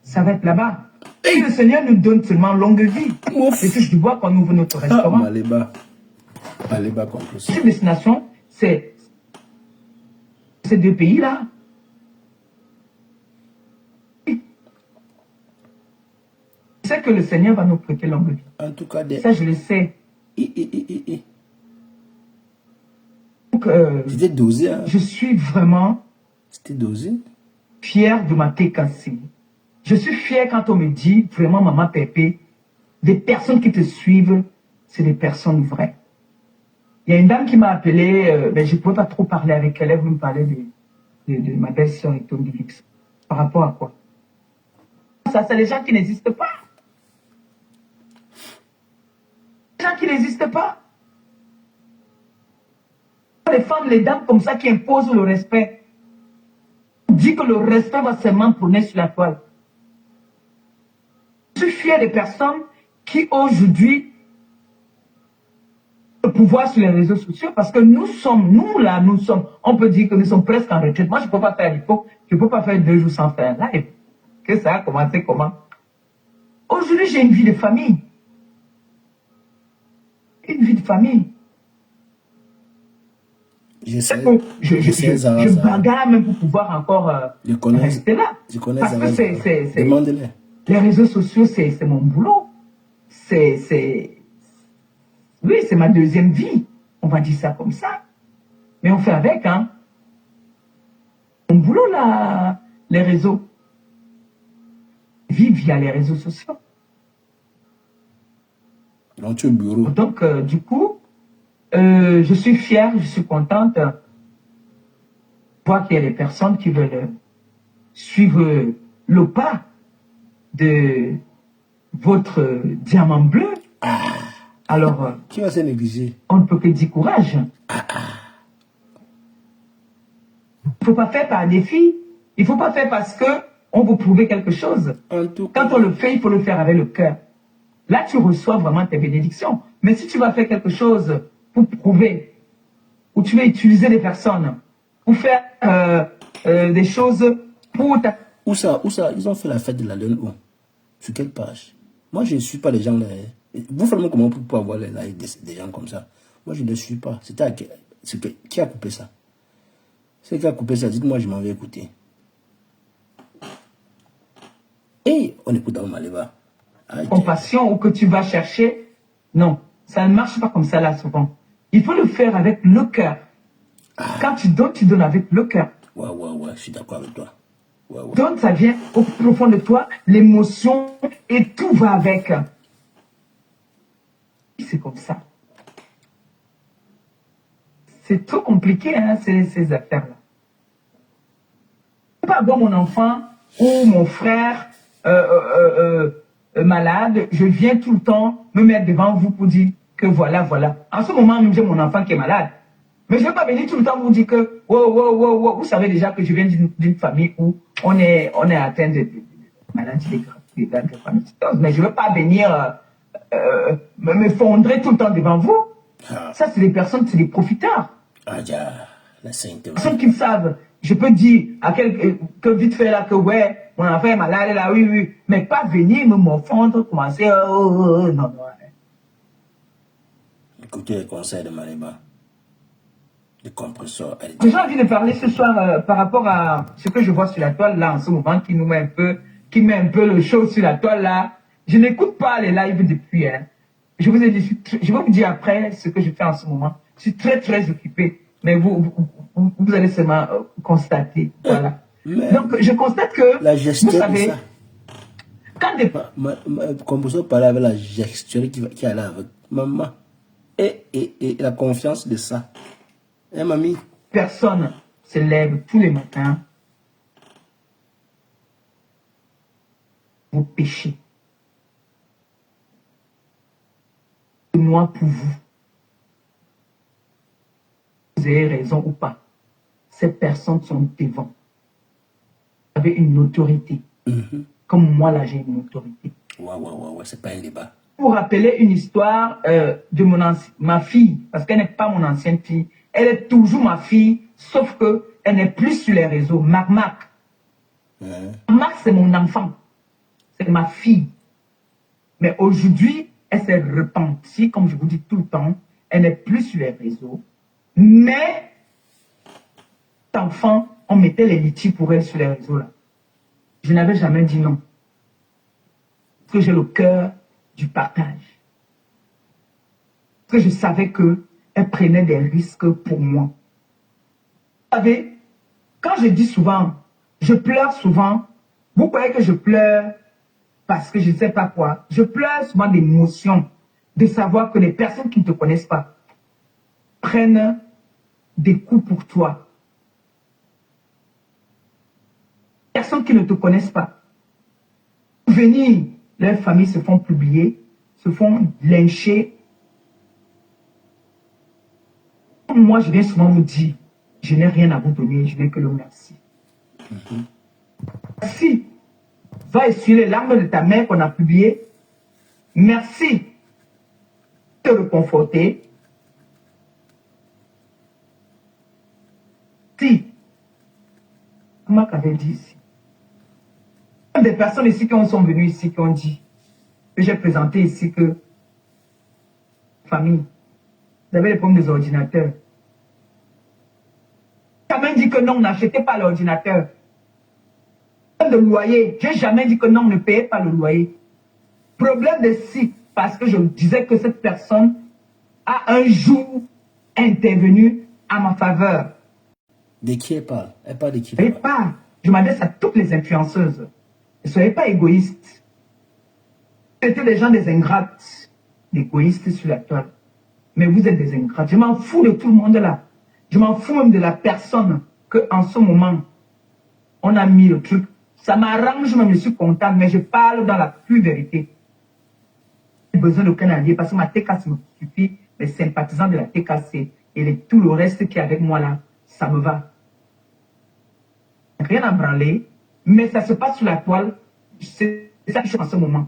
ça va être là-bas. Et le Seigneur nous donne seulement longue vie. Je touche du bois quand nous ouvrons notre restaurant. Maléba comme ça. Cette destination, c'est ces deux pays-là. Je sais que le Seigneur va nous prêter longue vie. En tout cas, ça, je le sais. Donc, c'était dosé, hein? Je suis vraiment fier de ma TKC. Je suis fier quand on me dit, vraiment, Maman Pépé, des personnes qui te suivent, c'est des personnes vraies. Il y a une dame qui m'a appelé, mais je ne pouvais pas trop parler avec elle, elle voulait me parler de ma belle-sœur et Tony Lix. Par rapport à quoi? Ça, c'est les gens qui n'existent pas. Les gens qui n'existent pas. Les femmes, les dames comme ça qui imposent le respect. On dit que le respect va seulement prôner sur la toile. Je suis fier des personnes qui aujourd'hui ont le pouvoir sur les réseaux sociaux parce que nous sommes, on peut dire que nous sommes presque en retraite. Moi, je ne peux pas faire je ne peux pas faire 2 jours sans faire un live. Que ça a commencé comment? Aujourd'hui, j'ai une vie de famille. Une vie de famille. Je bagarre même pour pouvoir encore rester là. Parce que c'est les réseaux sociaux, c'est mon boulot. Oui, c'est ma deuxième vie. On va dire ça comme ça. Mais on fait avec, hein. Mon boulot, là, les réseaux. Vivre via les réseaux sociaux. Dans ton bureau. Donc, du coup, je suis fière, je suis contente de voir qu'il y a des personnes qui veulent suivre le pas de votre diamant bleu. Alors, qui va se négliger? On ne peut que dire courage. Il ne faut pas faire par défi. Il ne faut pas faire parce qu'on veut prouver quelque chose. Quand on le fait, il faut le faire avec le cœur. Là, tu reçois vraiment tes bénédictions. Mais si tu vas faire quelque chose pour prouver, ou tu vas utiliser des personnes pour faire des choses pour... Où ça? Ils ont fait la fête de la lune où? Sur quelle page? Moi, je ne suis pas les gens là. Vous faites comment pour avoir les lives des gens comme ça? Moi, je ne les suis pas. Qui a coupé ça? C'est qui a coupé ça? Dites-moi, je m'en vais écouter. Et on écoute dans Maléba. Compassion ou que tu vas chercher. Non, ça ne marche pas comme ça là souvent. Il faut le faire avec le cœur. Quand tu donnes avec le cœur. Ouais, je suis d'accord avec toi. Ouais. Donc ça vient au profond de toi, l'émotion et tout va avec. C'est comme ça. C'est trop compliqué, hein, ces affaires-là. Je ne peux pas avoir mon enfant ou mon frère malade, je viens tout le temps me mettre devant vous pour dire que voilà. En ce moment même, j'ai mon enfant qui est malade. Mais je ne vais pas venir tout le temps vous dire que, wow, vous savez déjà que je viens d'une famille où on est atteint de maladies de mais je ne veux pas venir me fondrer tout le temps devant vous. Ça, c'est des personnes, c'est des profiteurs. La sainteté. Les personnes qui me savent, je peux dire que vite fait là que ouais, mon enfant est malade là, oui, mais pas venir me morfondre, commencer, non. Écoutez les conseils de Maléba. Les compresseurs. J'ai envie de parler ce soir par rapport à ce que je vois sur la toile là en ce moment qui met un peu le show sur la toile là. Je n'écoute pas les lives depuis. Hein. Je vous ai dit, je vais vous dire après ce que je fais en ce moment. Je suis très très occupé, mais vous allez seulement constater. Voilà. Donc je constate que la gestion, vous savez, ça. Quand des compresseur parlait avec la gestion qui allait avec maman et la confiance de ça. Mamie. Personne se lève tous les matins vos péchés. Moi pour vous. Vous avez raison ou pas. Ces personnes sont devant. avez une autorité. Comme moi, là, j'ai une autorité. Ouais, c'est pas un débat. Vous rappelez une histoire de ma fille, parce qu'elle n'est pas mon ancienne fille. Elle est toujours ma fille, sauf qu'elle n'est plus sur les réseaux. Marc. Marc, c'est mon enfant. C'est ma fille. Mais aujourd'hui, elle s'est repentie, comme je vous dis tout le temps. Elle n'est plus sur les réseaux. Mais, cet enfant, on mettait les litiges pour elle sur les réseaux là. Je n'avais jamais dit non. Parce que j'ai le cœur du partage. Parce que je savais qu'elle prenait des risques pour moi. Vous savez, quand je dis souvent, je pleure souvent, vous croyez que je pleure parce que je ne sais pas quoi. Je pleure souvent d'émotion, de savoir que les personnes qui ne te connaissent pas prennent des coups pour toi. Personnes qui ne te connaissent pas. Venir, leurs familles se font publier, se font lyncher. Moi, je viens souvent vous dire, je n'ai rien à vous donner, je n'ai que le merci. Merci. Va essuyer les larmes de ta mère qu'on a publiées. Merci de te réconforter. Si, Marc avait dit ici, des personnes ici qui sont venues ici, qui ont dit, que j'ai présenté ici que, famille, vous avez les problèmes des ordinateurs. J'ai jamais dit que non, n'achetez pas l'ordinateur. De loyer, j'ai jamais dit que non, ne payez pas le loyer. Problème de si, parce que je disais que cette personne a un jour intervenu à ma faveur. De qui elle parle? Elle parle de qui? Elle parle. Je m'adresse à toutes les influenceuses. Ne soyez pas égoïstes. C'était des gens des ingrates, égoïstes sur la toile. Mais vous êtes des ingrates. Je m'en fous de tout le monde là. Je m'en fous même de la personne que en ce moment, on a mis le truc. Ça m'arrange même, je suis content, mais je parle dans la pure vérité. J'ai besoin d'aucun allié parce que ma TKC me suffit, les sympathisants de la TKC et tout le reste qui est avec moi là, ça me va. Rien à branler, mais ça se passe sur la toile. C'est ça que je fais en ce moment.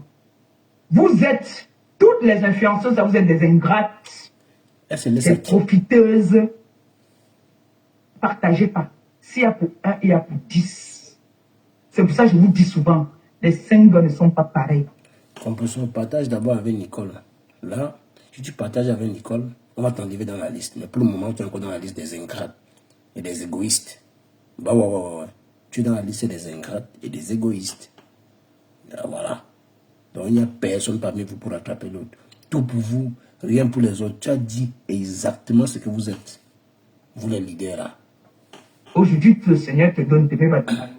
Vous êtes, toutes les influenceuses, vous êtes des ingrates, des profiteuses. Partagez pas. S'il y a pour un, il y a pour 10. C'est pour ça que je vous dis souvent, les 5 gars ne sont pas pareils. Compression, partage d'abord avec Nicole. Là, si tu partages avec Nicole, on va t'enlever dans la liste. Mais pour le moment, tu es encore dans la liste des ingrates et des égoïstes. Bah ouais. Tu es dans la liste des ingrates et des égoïstes. Là, voilà. Donc il n'y a personne parmi vous pour attraper l'autre. Tout pour vous, rien pour les autres. Tu as dit exactement ce que vous êtes. Vous les leaders là. Aujourd'hui, le Seigneur te donne tes mains à l'autre.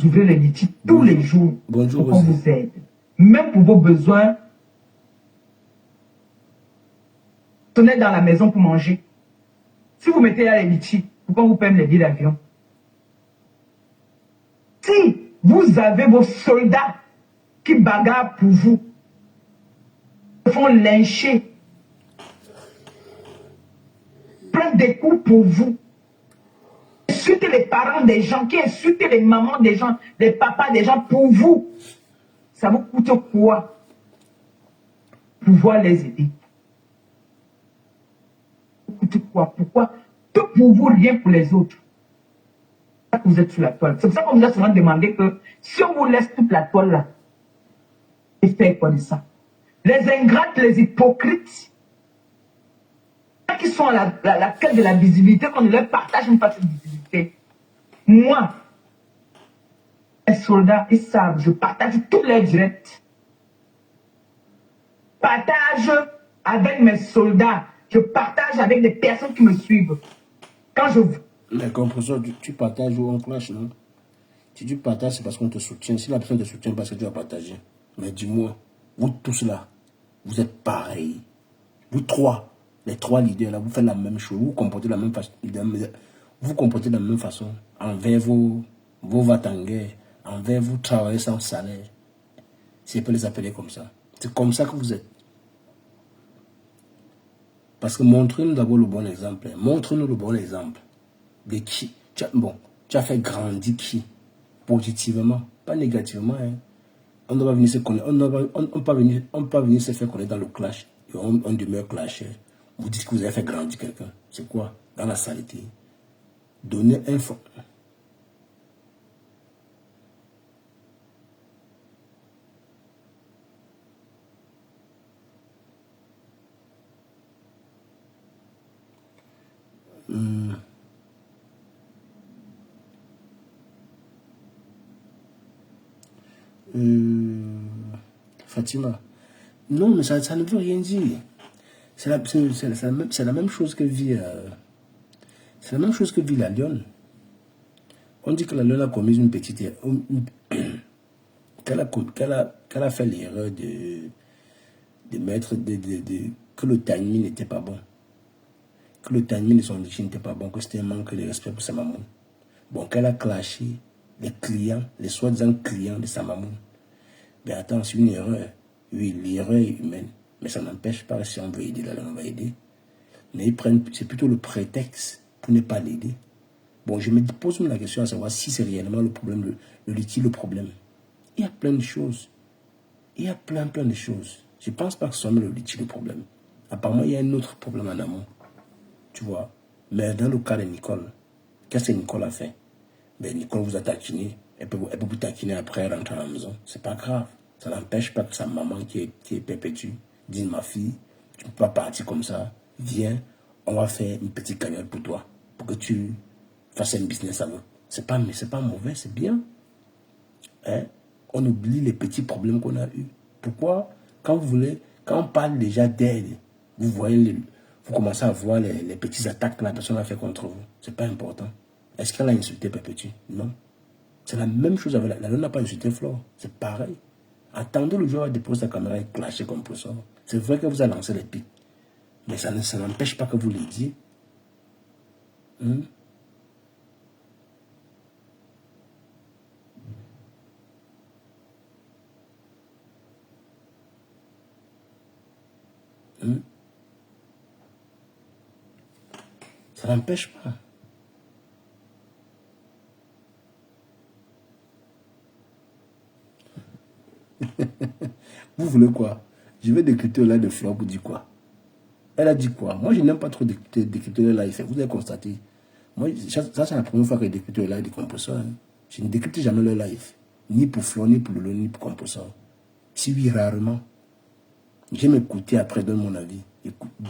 Ouvrez les litiges tous les jours. Bonjour pour qu'on vous aide. Même pour vos besoins. Tenez dans la maison pour manger. Si vous mettez là les litiges, pourquoi vous payez les billets d'avion? Si vous avez vos soldats qui bagarrent pour vous, se font lyncher, prennent des coups pour vous, insulter les parents des gens, qui insultent les mamans des gens, les papas des gens pour vous, ça vous coûte quoi? Pouvoir les aider. Ça vous coûte quoi? Pourquoi? Tout pour vous, rien pour les autres. C'est pour ça que vous êtes sur la toile. C'est pour ça qu'on vous a souvent demandé que si on vous laisse toute la toile là, et faire comme ça. Les ingrates, les hypocrites, qui sont à la quête de la visibilité, qu'on ne leur partage une partie de visibilité. Moi, les soldats, ils savent, je partage tous les directs. Je partage avec mes soldats. Je partage avec des personnes qui me suivent. Quand je... Mais compression, tu partages ou on clash, non? Si tu partages, c'est parce qu'on te soutient. Si la personne te soutient, parce que tu vas partager. Mais dis-moi, vous tous là, vous êtes pareils. Vous trois, les trois leaders là, vous faites la même chose. Vous comportez de la même façon. Vous comportez de la même façon envers vos va-t-en-guerre, envers vous travaillez sans salaire. Si je peux les appeler comme ça. C'est comme ça que vous êtes. Parce que montrez-nous d'abord le bon exemple. Montrez-nous le bon exemple. De qui? Bon, Tu as fait grandir qui? Positivement, pas négativement. Hein. On ne va venir se connaître, on peut venir se faire connaître dans le clash. Et on demeure clashé. Vous dites que vous avez fait grandir quelqu'un. C'est quoi? Dans la saleté. Donner info. Fatima. Non, mais ça ne veut rien dire. C'est la même chose que vit... c'est la même chose que vit la lionne. On dit que la lionne a commis une petite... qu'elle a fait l'erreur de mettre... que le timing n'était pas bon. Que le timing de son origine n'était pas bon. Que c'était un manque de respect pour sa maman. Bon, qu'elle a clashé les clients, les soi-disant clients de sa maman. Mais attends, c'est une erreur. Oui, l'erreur est humaine. Mais ça n'empêche pas, si on veut aider, là, on va aider. Mais ils prennent, c'est plutôt le prétexte pour ne pas l'aider. Bon, je me pose la question à savoir si c'est réellement le problème, le litige, le problème. Il y a plein de choses. Il y a plein de choses. Je ne pense pas que ce soit le litige le problème. Apparemment, il y a un autre problème en amont. Tu vois. Mais dans le cas de Nicole, qu'est-ce que Nicole a fait? Ben, Nicole vous a taquiné. Elle peut vous taquiner après rentrer à la maison. C'est pas grave. Ça n'empêche pas que sa maman qui est perpétue dise, ma fille, tu ne peux pas partir comme ça. Viens, on va faire une petite cagnotte pour toi. Pour que tu fasses un business avec. C'est pas mauvais, c'est bien. Hein? On oublie les petits problèmes qu'on a eus. Pourquoi? Quand on parle déjà d'aide, vous commencez à voir les petites attaques que la personne a fait contre vous. C'est pas important. Est-ce qu'elle a insulté Perpétue? Non. C'est la même chose avec la lionne n'a pas insulté Flore. C'est pareil. Attendez le jour où elle dépose sa caméra et clasher comme pour ça. C'est vrai que vous avez lancé les pics. Mais ça n'empêche pas que vous l'aidiez. Ça n'empêche pas. Vous voulez quoi? Je vais décrypter le live de Flore pour dire quoi? Elle a dit quoi? Moi, je n'aime pas trop décrypter le live. Vous avez constaté. Moi, ça c'est la première fois que je décrypte le live de Compressor. Hein. Je ne décrypte jamais le live. Ni pour Flore, ni pour Lolo, ni pour Compressor. Si oui, rarement. J'aime écouter après, donner mon avis.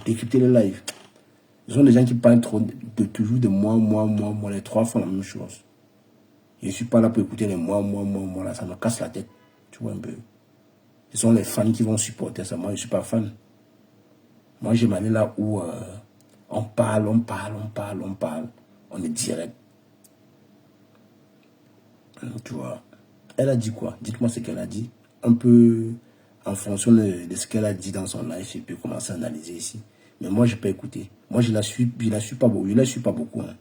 Décrypter le live. Ce sont des gens qui parlent trop toujours de moi. Les trois font la même chose. Je ne suis pas là pour écouter les moi, là. Ça me casse la tête. Tu vois un peu. Ce sont les fans qui vont supporter ça. Moi, je ne suis pas fan. Moi, j'aime aller là où on parle. On est direct. Tu vois. Elle a dit quoi? Dites-moi ce qu'elle a dit. Un peu en fonction de ce qu'elle a dit dans son live, je peux commencer à analyser ici. Mais moi, je peux écouter. Moi, je la suis pas beaucoup. Hein.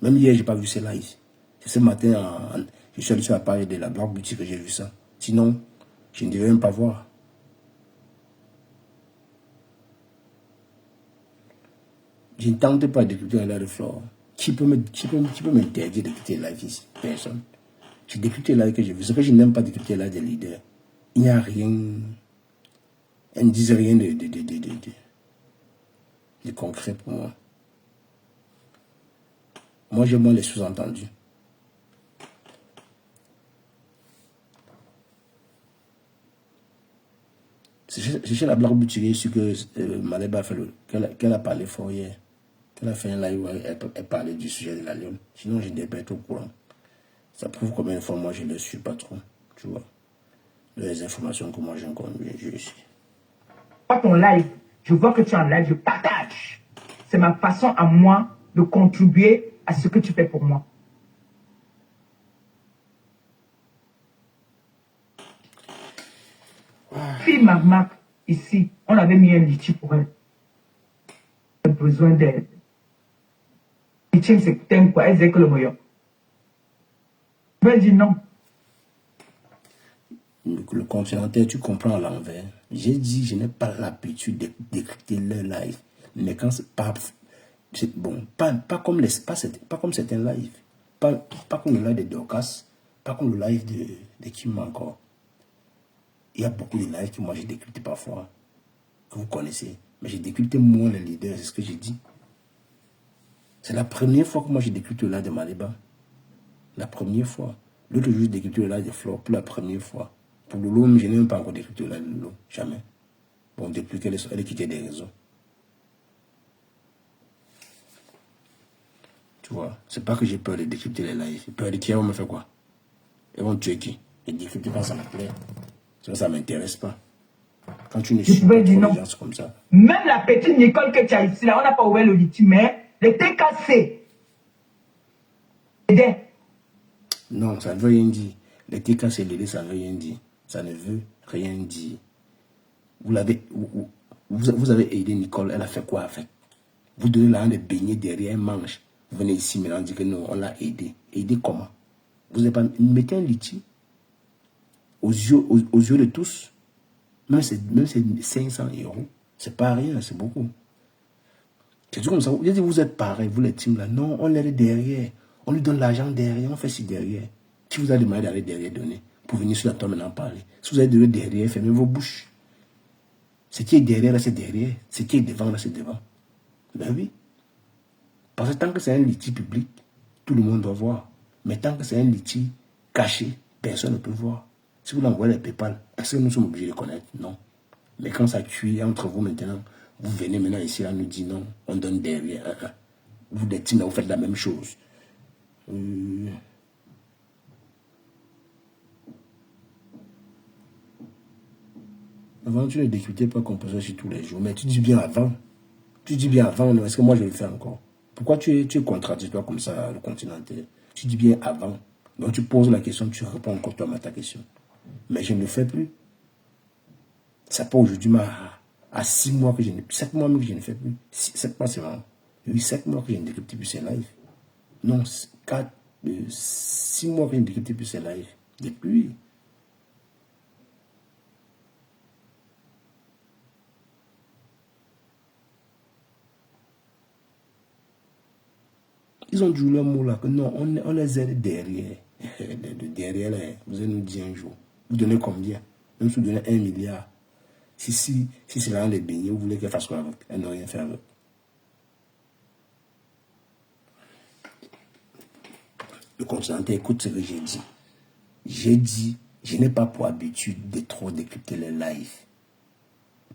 Même hier, je n'ai pas vu ses lives. C'est ce matin, je suis allé sur la page de la Black Boutique que j'ai vu ça. Sinon, je ne devais même pas voir. Je ne tente pas d'écouter un live de Flore. Qui peut m'interdire d'écouter les lives ici? Personne. J'ai décrypté les lives que j'ai vu. Ce que je n'aime pas décrypter les lives des leaders. Il n'y a rien. Elle ne disent rien de concret pour moi. Moi, j'aime moins les sous-entendus. C'est chez la Black Boutique sur que Maleba a fait qu'elle a parlé fort hier. Qu'elle a fait un live où elle parlait du sujet de la lionne. Sinon, je n'étais pas trop au courant. Ça prouve combien de fois moi je ne le suis pas trop. Tu vois. Les informations que moi j'ai encore vu ici. Ton live, je vois que tu es en live, je partage. C'est ma façon à moi de contribuer à ce que tu fais pour moi. Fille Magmac, ici, on avait mis un litige pour elle. Elle a besoin d'aide. Litige, c'est quoi? Elle disait que le meilleur. Je vais dire non. Le continentaire, tu comprends à l'envers. J'ai dit, je n'ai pas l'habitude d'écouter leur live. Mais quand c'est pas... Bon, pas comme certains lives. Pas comme le live de Dorcas, pas comme le live de Kim encore. Il y a beaucoup de lives que moi j'ai décrypté parfois, que vous connaissez. Mais j'ai décrypté moins les leaders, c'est ce que j'ai dit. C'est la première fois que moi j'ai décrypté le live de Maliba. La première fois. L'autre jour, j'ai décrypté le live de Flore pour la première fois. Pour Lolo, je n'ai même pas encore décrypté le live de Lolo. Jamais. Bon, depuis qu'elle est quittée des réseaux. Tu vois, c'est pas que j'ai peur de décrypter les lives. J'ai peur de qui, on me fait quoi? Ils vont tuer qui? Et décrypter quand ça me plaît. Ça ne m'intéresse pas. Quand tu ne suis pas trop les gens comme ça. Même la petite Nicole que tu as ici, là, on n'a pas ouvert le litige, mais le TKC. Non, ça ne veut rien dire. Le TKC, l'aider, ça ne veut rien dire. Ça ne veut rien dire. Vous avez aidé Nicole, elle a fait quoi avec? Vous donnez l'argent de baigner derrière un manche. Vous venez ici maintenant dire que non, on l'a aidé. Aidé comment? Vous n'avez pas mettez un litige aux yeux de tous. Même c'est 500 €. C'est pas rien, c'est beaucoup. C'est tout comme ça. Vous êtes pareil, vous les teams là. Non, on l'aide derrière. On lui donne l'argent derrière, on fait ci derrière. Qui vous a demandé d'aller derrière donner pour venir sur la table maintenant parler? Si vous allez donner derrière, fermez vos bouches. Ce qui est derrière, là, c'est derrière. Ce qui est devant, là, c'est devant. Ben oui. Parce que tant que c'est un litige public, tout le monde doit voir. Mais tant que c'est un litige caché, personne ne peut voir. Si vous l'envoyez les PayPal, est-ce que nous sommes obligés de connaître? Non. Mais quand ça cuit entre vous maintenant, vous venez maintenant ici, là, nous dit non, on donne derrière. Vous des teams, vous faites la même chose. Avant, tu ne discutais pas comme ça sur tous les jours, mais tu dis bien avant. Tu dis bien avant, est-ce que moi je le fais encore? Pourquoi tu es contradictoire comme ça, le continental? Tu dis bien avant. Donc tu poses la question, tu réponds encore toi à ta question. Mais je ne le fais plus. C'est pas aujourd'hui, mais à 6 mois que je ne... 7 mois que je ne fais plus. 7 mois, c'est vraiment. 7 mois que je ne décrypte plus ces lives. Non, 6 mois que je ne décrypte plus ces lives. Depuis. Ils ont dit leur mot là, que non, on les aide derrière. Derrière, là, vous allez nous dire un jour. Vous donnez combien? Même si vous donnez 1 milliard. Si c'est là les beignets, vous voulez qu'elle fasse quoi avec? Elle n'a rien fait avec. Le continental, écoute ce que j'ai dit. J'ai dit, je n'ai pas pour habitude de trop décrypter les lives.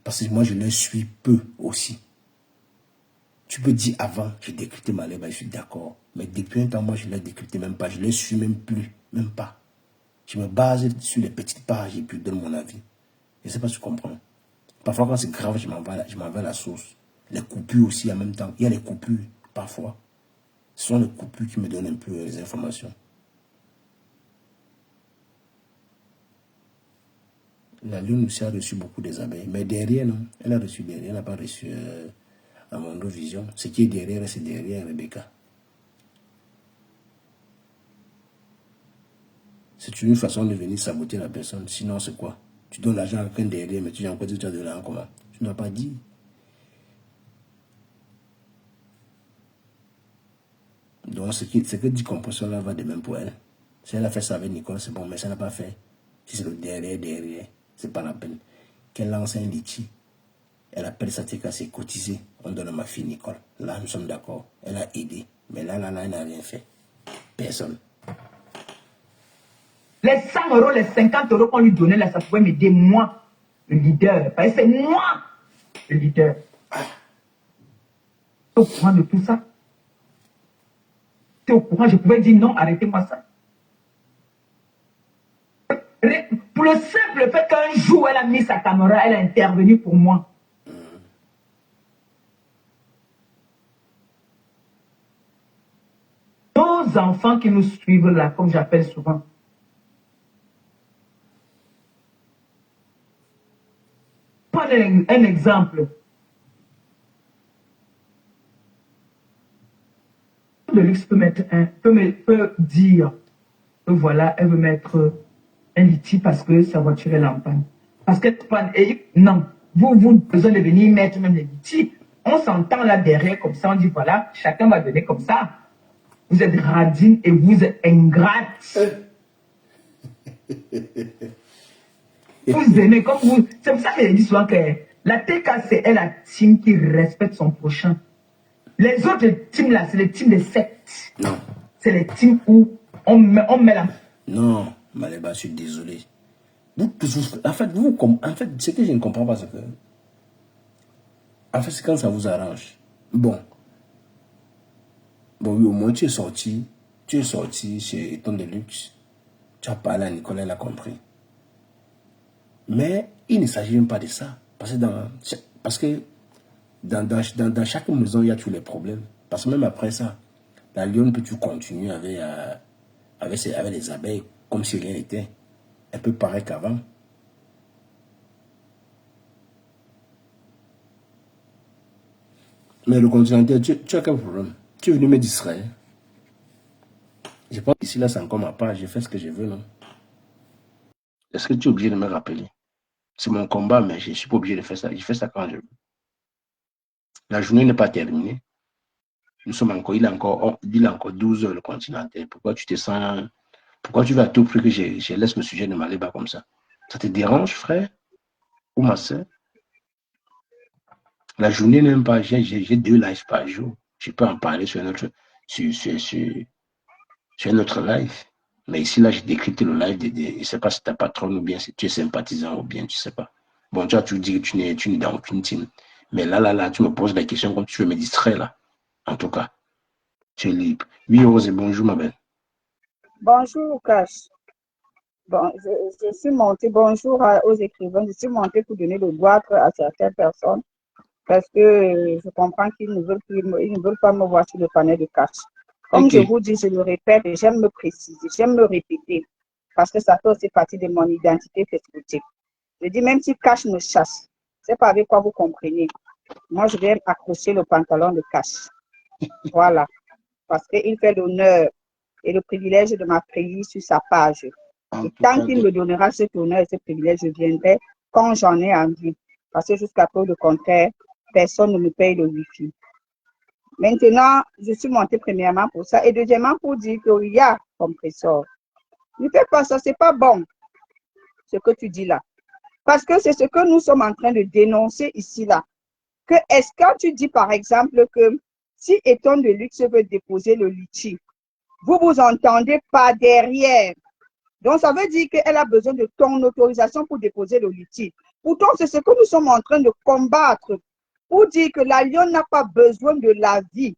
Parce que moi, je les suis peu aussi. Tu peux dire avant, j'ai décrypté ma lèvre, je suis d'accord. Mais depuis un temps, moi, je ne l'ai décrypté même pas. Je ne les suis même plus. Même pas. Je me base sur les petites pages et puis je donne mon avis. Je ne sais pas si tu comprends. Parfois, quand c'est grave, je m'en vais à la source. Les coupures aussi en même temps. Il y a les coupures, parfois. Ce sont les coupures qui me donnent un peu les informations. La lune aussi a reçu beaucoup des abeilles. Mais derrière, non. Elle a reçu derrière. Elle n'a pas reçu à Mondo Vision. Ce qui est derrière, c'est derrière Rebecca. C'est une façon de venir saboter la personne. Sinon, c'est quoi? Tu donnes l'argent à quelqu'un derrière, mais tu dis encore que tu as de l'argent comment? Tu n'as pas dit. Donc, ce que dit Compression là va de même pour elle. Si elle a fait ça avec Nicole, c'est bon, mais ça n'a pas fait. Si c'est le derrière, c'est pas la peine. Qu'elle lance un litige, elle appelle ça TKC cotisé. On donne à ma fille Nicole. Là, nous sommes d'accord. Elle a aidé. Mais là, elle n'a rien fait. Personne. Les 100 €, les 50 € qu'on lui donnait, là, ça pouvait m'aider moi, le leader. Parce que c'est moi, le leader. Tu es au courant de tout ça? Tu es au courant? Je pouvais dire non, arrêtez-moi ça. Pour le simple fait qu'un jour, elle a mis sa caméra, elle a intervenu pour moi. Nos enfants qui nous suivent là, comme j'appelle souvent. Prenez un exemple. De luxe peut dire que voilà, elle veut mettre un litige parce que sa voiture est en panne. Parce qu'elle panne. Et non, vous besoin de venir mettre même les litiges. On s'entend là derrière comme ça, on dit voilà, chacun va donner comme ça. Vous êtes radine et vous êtes ingrate. Vous aimez comme vous. C'est pour ça que je dis souvent que la TKC est la team qui respecte son prochain. Les autres teams là, c'est les teams des sectes. Non. C'est les teams où on met la... Non, Maléba, je suis désolé. En fait, ce que je ne comprends pas, c'est que... En fait, c'est quand ça vous arrange. Bon, oui, au moins, tu es sorti chez Ton de Luxe. Tu as parlé à Nicolas, il a compris. Mais il ne s'agit même pas de ça. Parce que dans chaque maison, il y a tous les problèmes. Parce que même après ça, la lionne peut-tu continuer avec les abeilles comme si rien n'était. Elle peut pareil qu'avant. Mais le continental, tu as quel problème? Tu es venu me distraire. Je pense qu'ici, là, c'est encore ma part. J'ai fait ce que je veux, non? Est-ce que tu es obligé de me rappeler? C'est mon combat, mais je ne suis pas obligé de faire ça. Je fais ça quand je veux. La journée n'est pas terminée. Nous sommes encore, il a encore 12 heures le continental. Pourquoi tu te sens... Pourquoi tu veux à tout prix que je laisse le sujet de Maléba comme ça? Ça te dérange, frère? Ou ma soeur? La journée n'est même pas... J'ai 2 lives par jour. Je peux en parler sur un autre live. Mais ici, là, j'ai décrypté le live. Je ne sais pas si ta patronne ou bien si tu es sympathisant ou bien tu ne sais pas. Bon, tu as toujours dit que tu n'es dans aucune team. Mais là, tu me poses la question comme tu veux me distraire, là. En tout cas, tu es libre. Oui, Rose, bonjour, ma belle. Bonjour, Cash. Bon, je suis montée, bonjour aux écrivains, je suis montée pour donner le droit à certaines personnes parce que je comprends qu'ils ne veulent pas me voir sur le panel de Cash. Comme je vous dis, je le répète et j'aime me préciser, j'aime me répéter parce que ça fait aussi partie de mon identité Facebook. Je dis, même si Cash me chasse, c'est pas avec quoi vous comprenez. Moi, je vais accrocher le pantalon de Cash. Voilà. Parce qu'il fait l'honneur et le privilège de m'accueillir sur sa page. Et tant qu'il me donnera cet honneur et ce privilège, je viendrai quand j'en ai envie. Parce que jusqu'à preuve de contraire, personne ne me paye le wifi. Maintenant, je suis montée premièrement pour ça. Et deuxièmement, pour dire qu'il y a compresseur. Ne fais pas ça, c'est pas bon, ce que tu dis là. Parce que c'est ce que nous sommes en train de dénoncer ici là. Que est-ce que tu dis par exemple que si Eton de Luxe veut déposer le litchi, vous vous entendez pas derrière. Donc, ça veut dire qu'elle a besoin de ton autorisation pour déposer le litige. Pourtant, c'est ce que nous sommes en train de combattre pour dire que la lionne n'a pas besoin de l'avis,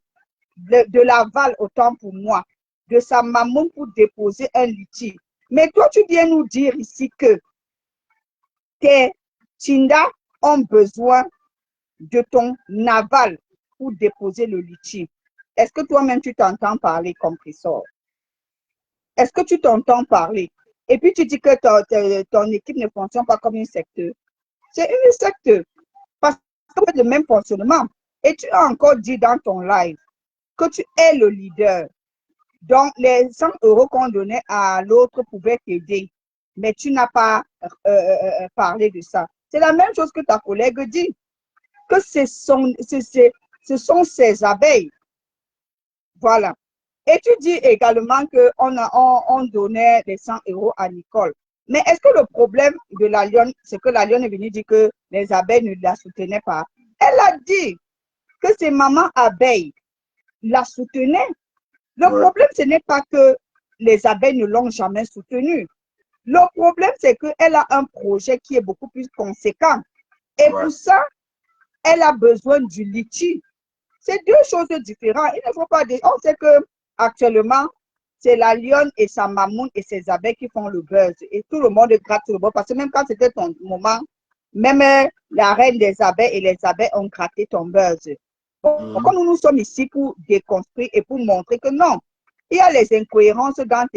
de l'aval, autant pour moi, de sa maman pour déposer un litige. Mais toi, tu viens nous dire ici que tes Tinda ont besoin de ton aval pour déposer le litige. Est-ce que toi-même, tu t'entends parler, compresseur? Est-ce que tu t'entends parler? Et puis tu dis que ton équipe ne fonctionne pas comme une secte. C'est une secte. Parce que c'est le même fonctionnement. Et tu as encore dit dans ton live que tu es le leader. Donc, les 100 € qu'on donnait à l'autre pouvaient t'aider. Mais tu n'as pas parlé de ça. C'est la même chose que ta collègue dit. Que ce sont ces abeilles. Voilà. Et tu dis également qu'on donnait les 100 € à Nicole. Mais est-ce que le problème de la lionne, c'est que la lionne est venue dire que les abeilles ne la soutenaient pas? Elle a dit que ses mamans abeilles la soutenaient. Le problème, ce n'est pas que les abeilles ne l'ont jamais soutenue. Le problème, c'est qu'elle a un projet qui est beaucoup plus conséquent. Et pour ça, elle a besoin du litchi. C'est deux choses différentes. Il ne faut pas dire, on sait que actuellement, c'est la lionne et sa mamoune et ses abeilles qui font le buzz. Et tout le monde gratte sur le bord. Parce que même quand c'était ton moment, même la reine des abeilles et les abeilles ont gratté ton buzz. Bon, comme nous sommes ici pour déconstruire et pour montrer que non, il y a les incohérences dans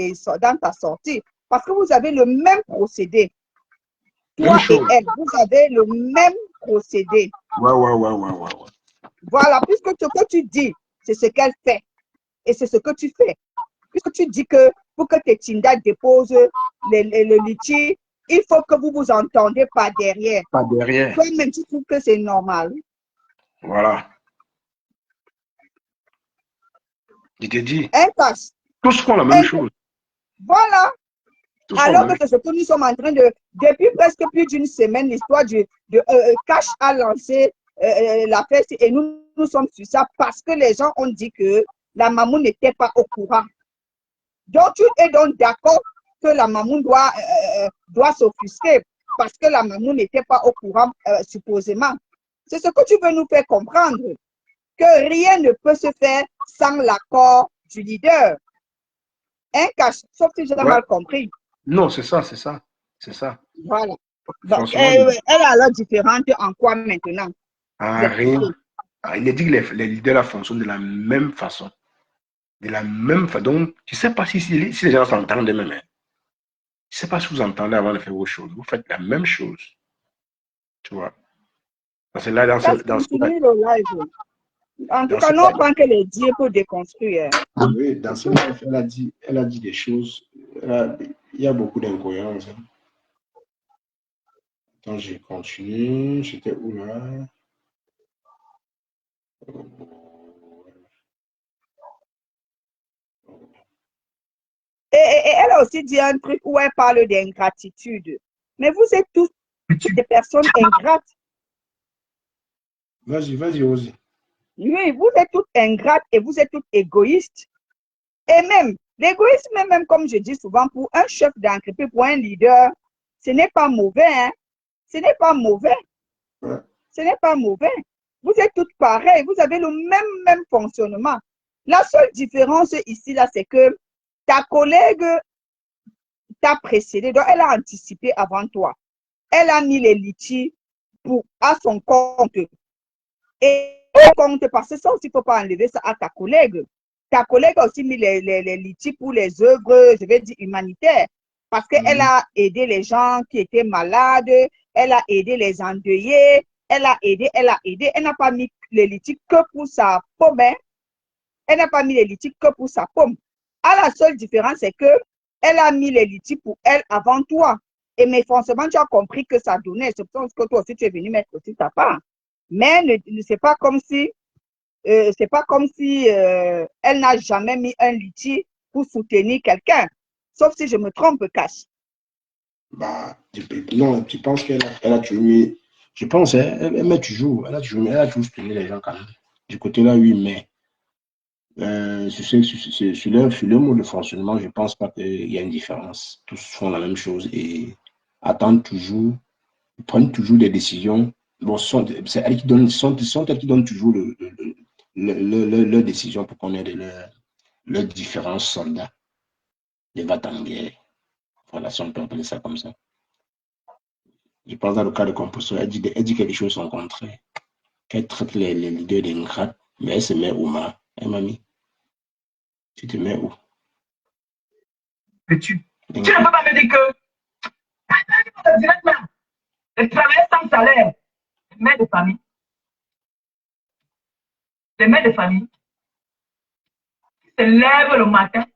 ta sortie. Parce que vous avez le même procédé. Toi et elle, vous avez le même procédé. Voilà, puisque ce que tu dis, c'est ce qu'elle fait. Et c'est ce que tu fais. Puisque tu dis que pour que tes Tinda déposent le litchi, il faut que vous vous entendez pas derrière. Pas derrière. Toi-même, tu trouves que c'est normal. Voilà. Je te dis, Un cash. tous font la même chose. Voilà. Tous font Alors la que c'est ce que nous sommes en train de, depuis presque plus d'une semaine, l'histoire de Cash a lancé la fête et nous sommes sur ça parce que les gens ont dit que la maman n'était pas au courant. Donc, tu es donc d'accord que la maman doit s'offusquer parce que la maman n'était pas au courant, supposément. C'est ce que tu veux nous faire comprendre, que rien ne peut se faire sans l'accord du leader. Un cash, sauf si j'ai mal compris. Non, c'est ça, c'est ça. C'est ça. Voilà. Donc, elle est alors différente en quoi maintenant? Rien. Il a dit que les leaders fonctionnent de la même façon. De la même façon. Donc, je ne sais pas si les gens s'entendent même. Je ne sais pas si vous entendez avant de faire vos choses. Vous faites la même chose. Tu vois. Parce que là, dans continue le live. En tout cas, non, pas que les dieux pour déconstruire. Oui, dans ce live, elle a dit des choses. Il y a beaucoup d'incohérences. Attends, j'ai continué. J'étais où là? Et elle a aussi dit un truc où elle parle d'ingratitude. Mais vous êtes tous des personnes ingrates. Vas-y, Rosie. Oui, vous êtes toutes ingrates et vous êtes toutes égoïstes. Et même, l'égoïsme, même comme je dis souvent, pour un chef d'entreprise, pour un leader, ce n'est pas mauvais. Hein? Ce n'est pas mauvais. Ouais. Ce n'est pas mauvais. Vous êtes toutes pareilles. Vous avez le même fonctionnement. La seule différence ici, là, c'est que ta collègue t'a précédé, donc elle a anticipé avant toi. Elle a mis les litiges à son compte. Et compte, parce que ça aussi, il ne faut pas enlever ça à ta collègue. Ta collègue a aussi mis les litiges pour les œuvres, je vais dire, humanitaires. Parce qu'elle a aidé les gens qui étaient malades, elle a aidé les endeuillés, elle a aidé. Elle n'a pas mis les litiges que pour sa pomme. Hein? Elle n'a pas mis les litiges que pour sa pomme. La seule différence, c'est que elle a mis les litiges pour elle avant toi. Et mais forcément, tu as compris que ça donnait. C'est pour ça que toi aussi, tu es venu mettre aussi ta part. Mais c'est pas comme si, elle n'a jamais mis un litige pour soutenir quelqu'un. Sauf si je me trompe, Cash. Bah, non, tu penses qu'elle a toujours mis. Je pense, elle met toujours. Elle a toujours soutenu les gens quand même. Du côté là, oui, mais sur le mode de fonctionnement, je ne pense pas qu'il y a une différence. Tous font la même chose et attendent toujours, prennent toujours des décisions. Bon, sont elles qui donnent toujours leur décision pour qu'on ait leurs différents soldats, les va-t-en-guerre. Voilà, si on peut appeler ça comme ça. Je pense dans le cas de Composto, elle dit quelque chose son contraire. Qu'elle traite les leaders d'ingrats, mais elle se met où, mamie? Tu te mets où? Tu ne peux pas me dire que directement, les travailleurs sans salaire, les mères de famille, qui se lèvent le matin,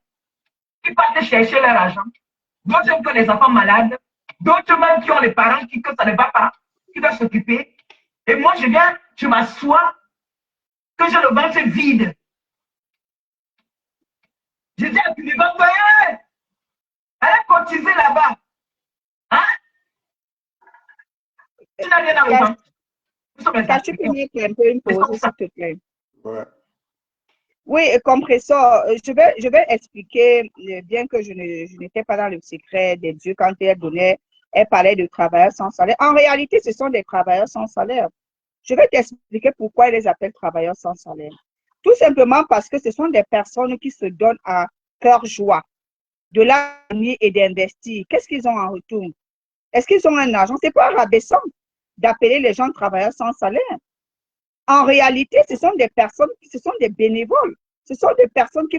qui partent chercher leur argent, d'autres ont que les enfants malades, d'autres même qui ont les parents que ça ne va pas, qui doivent s'occuper. Et moi, je viens, je m'assois, que j'ai le ventre vide. Je dis à Philippe, allez cotiser là-bas. Hein? Tu n'as rien à répondre. Tu peux mettre un peu une pause, s'il te plaît. Ouais. Oui, compresseur, je vais expliquer, bien que je n'étais pas dans le secret des dieux quand elle parlait de travailleurs sans salaire. En réalité, ce sont des travailleurs sans salaire. Je vais t'expliquer pourquoi elle les appelle travailleurs sans salaire. Tout simplement parce que ce sont des personnes qui se donnent à cœur joie de l'argent et d'investir. Qu'est-ce qu'ils ont en retour? Est-ce qu'ils ont un argent? Ce n'est pas rabaissant d'appeler les gens travailleurs sans salaire. En réalité, ce sont des personnes, ce sont des bénévoles. Ce sont des personnes qui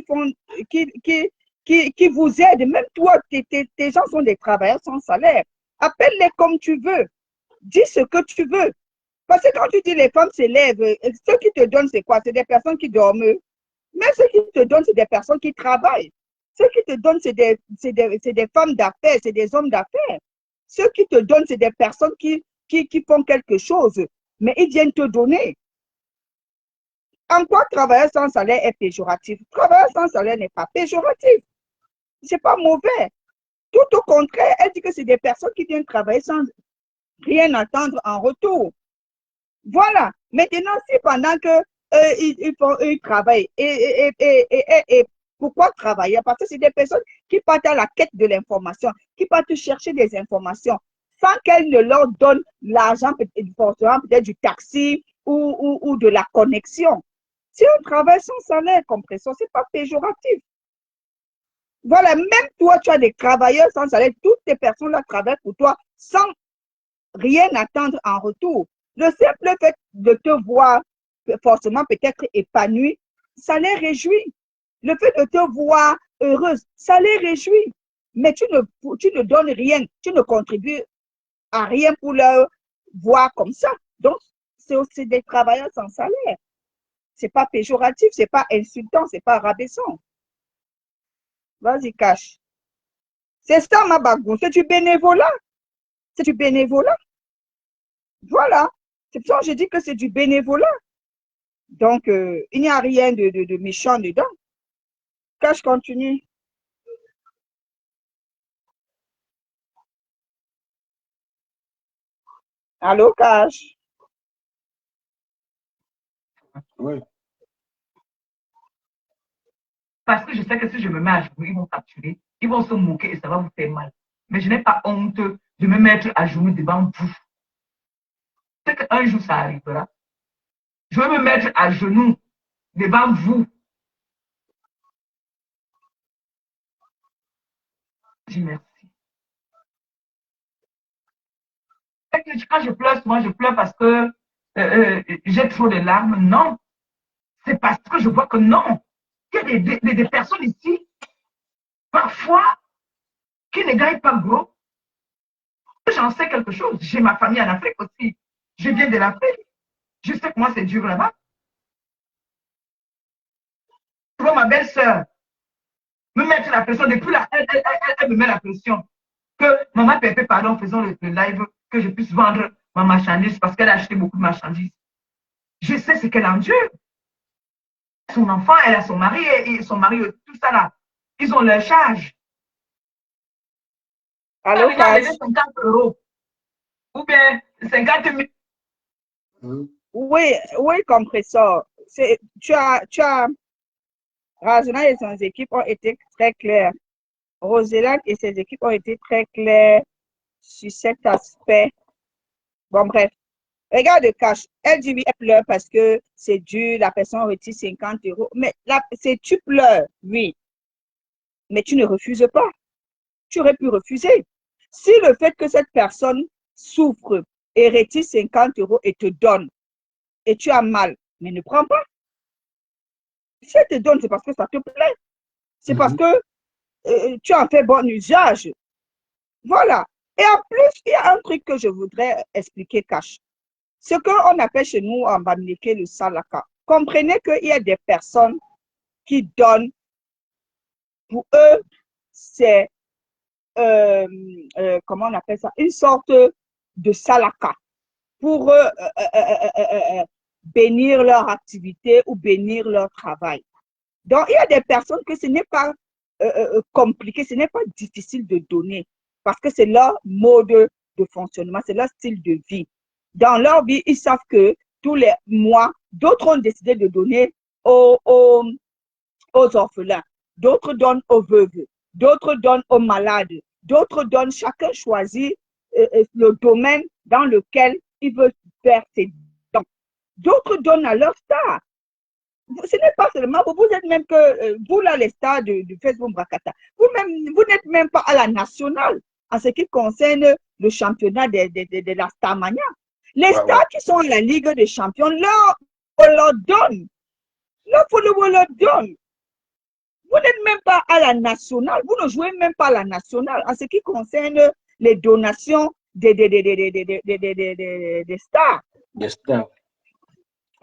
vous aident. Même toi, tes gens sont des travailleurs sans salaire. Appelle-les comme tu veux. Dis ce que tu veux. Parce que quand tu dis les femmes s'élèvent, ceux qui te donnent, c'est quoi? C'est des personnes qui dorment. Mais ceux qui te donnent, c'est des personnes qui travaillent. Ceux qui te donnent, c'est des femmes d'affaires, c'est des hommes d'affaires. Ceux qui te donnent, c'est des personnes qui font quelque chose. Mais ils viennent te donner. En quoi travailleur sans salaire est péjoratif? Travailleur sans salaire n'est pas péjoratif. C'est pas mauvais. Tout au contraire, elle dit que c'est des personnes qui viennent travailler sans rien attendre en retour. Voilà. Maintenant, si pendant que ils travaillent, et pourquoi travailler? Parce que c'est des personnes qui partent à la quête de l'information, qui partent chercher des informations, sans qu'elles ne leur donnent l'argent, peut-être du taxi ou de la connexion. Si on travaille sans salaire, compression, ce n'est pas péjoratif. Voilà, même toi, tu as des travailleurs sans salaire, toutes ces personnes-là travaillent pour toi sans rien attendre en retour. Le simple fait de te voir forcément peut-être épanoui, ça les réjouit. Le fait de te voir heureuse, ça les réjouit. Mais tu ne donnes rien, tu ne contribues à rien pour leur voir comme ça. Donc, c'est aussi des travailleurs sans salaire. Ce n'est pas péjoratif, ce n'est pas insultant, ce n'est pas rabaissant. Vas-y, cache. C'est ça, ma bagoune. C'est du bénévolat. C'est du bénévolat. Voilà. C'est pour ça que je dis que c'est du bénévolat. Donc, il n'y a rien de méchant dedans. Cache continue. Allô, Cache? Oui. Parce que je sais que si je me mets à genoux, ils vont capturer, ils vont se moquer et ça va vous faire mal. Mais je n'ai pas honte de me mettre à genoux devant vous. C'est qu'un jour ça arrivera. Je vais me mettre à genoux devant vous. Je dis merci. Quand je pleure, souvent je pleure parce que j'ai trop de larmes. Non. C'est parce que je vois que non. Il y a des personnes ici, parfois, qui ne gagnent pas gros. J'en sais quelque chose. J'ai ma famille en Afrique aussi. Je viens de l'Afrique. Je sais comment c'est dur là-bas. Je vois ma belle-sœur me mettre la pression. Depuis là, elle me met la pression. Que maman Pépé, pardon, faisons le live, que je puisse vendre ma marchandise parce qu'elle a acheté beaucoup de marchandises. Je sais ce qu'elle endure. Son enfant, elle a son mari et son mari, tout ça là. Ils ont leur charge. Allô, Cache? 50 € ou bien 50 000. Oui, oui, compresseur. Razona et son équipe ont été très clairs. Roselac et ses équipes ont été très clairs sur cet aspect. Bon, bref. Regarde Cash. Elle dit oui, elle pleure parce que c'est dur, la personne retire 50 €. Mais là, tu pleures, oui. Mais tu ne refuses pas. Tu aurais pu refuser. Si le fait que cette personne souffre et retire 50 € et te donne, et tu as mal, mais ne prends pas. Si elle te donne, c'est parce que ça te plaît. C'est parce que tu en fais bon usage. Voilà. Et en plus, il y a un truc que je voudrais expliquer, Cash. Ce qu'on appelle chez nous en Bamileke le salaka. Comprenez qu'il y a des personnes qui donnent, pour eux, c'est, comment on appelle ça, une sorte de salaka pour eux, bénir leur activité ou bénir leur travail. Donc, il y a des personnes que ce n'est pas compliqué, ce n'est pas difficile de donner parce que c'est leur mode de fonctionnement, c'est leur style de vie. Dans leur vie, ils savent que tous les mois, d'autres ont décidé de donner aux orphelins, d'autres donnent aux veuves, d'autres donnent aux malades, d'autres donnent, chacun choisit le domaine dans lequel il veut faire ses dons. D'autres donnent à leur star. Ce n'est pas seulement vous êtes même que vous là, les stars du Facebook Brakata, vous n'êtes même pas à la nationale en ce qui concerne le championnat de la Starmania. Les stars qui sont à la Ligue des champions, on leur donne. Leur follower leur donne. Vous n'êtes même pas à la nationale. Vous ne jouez même pas à la nationale en ce qui concerne les donations des stars. Des stars.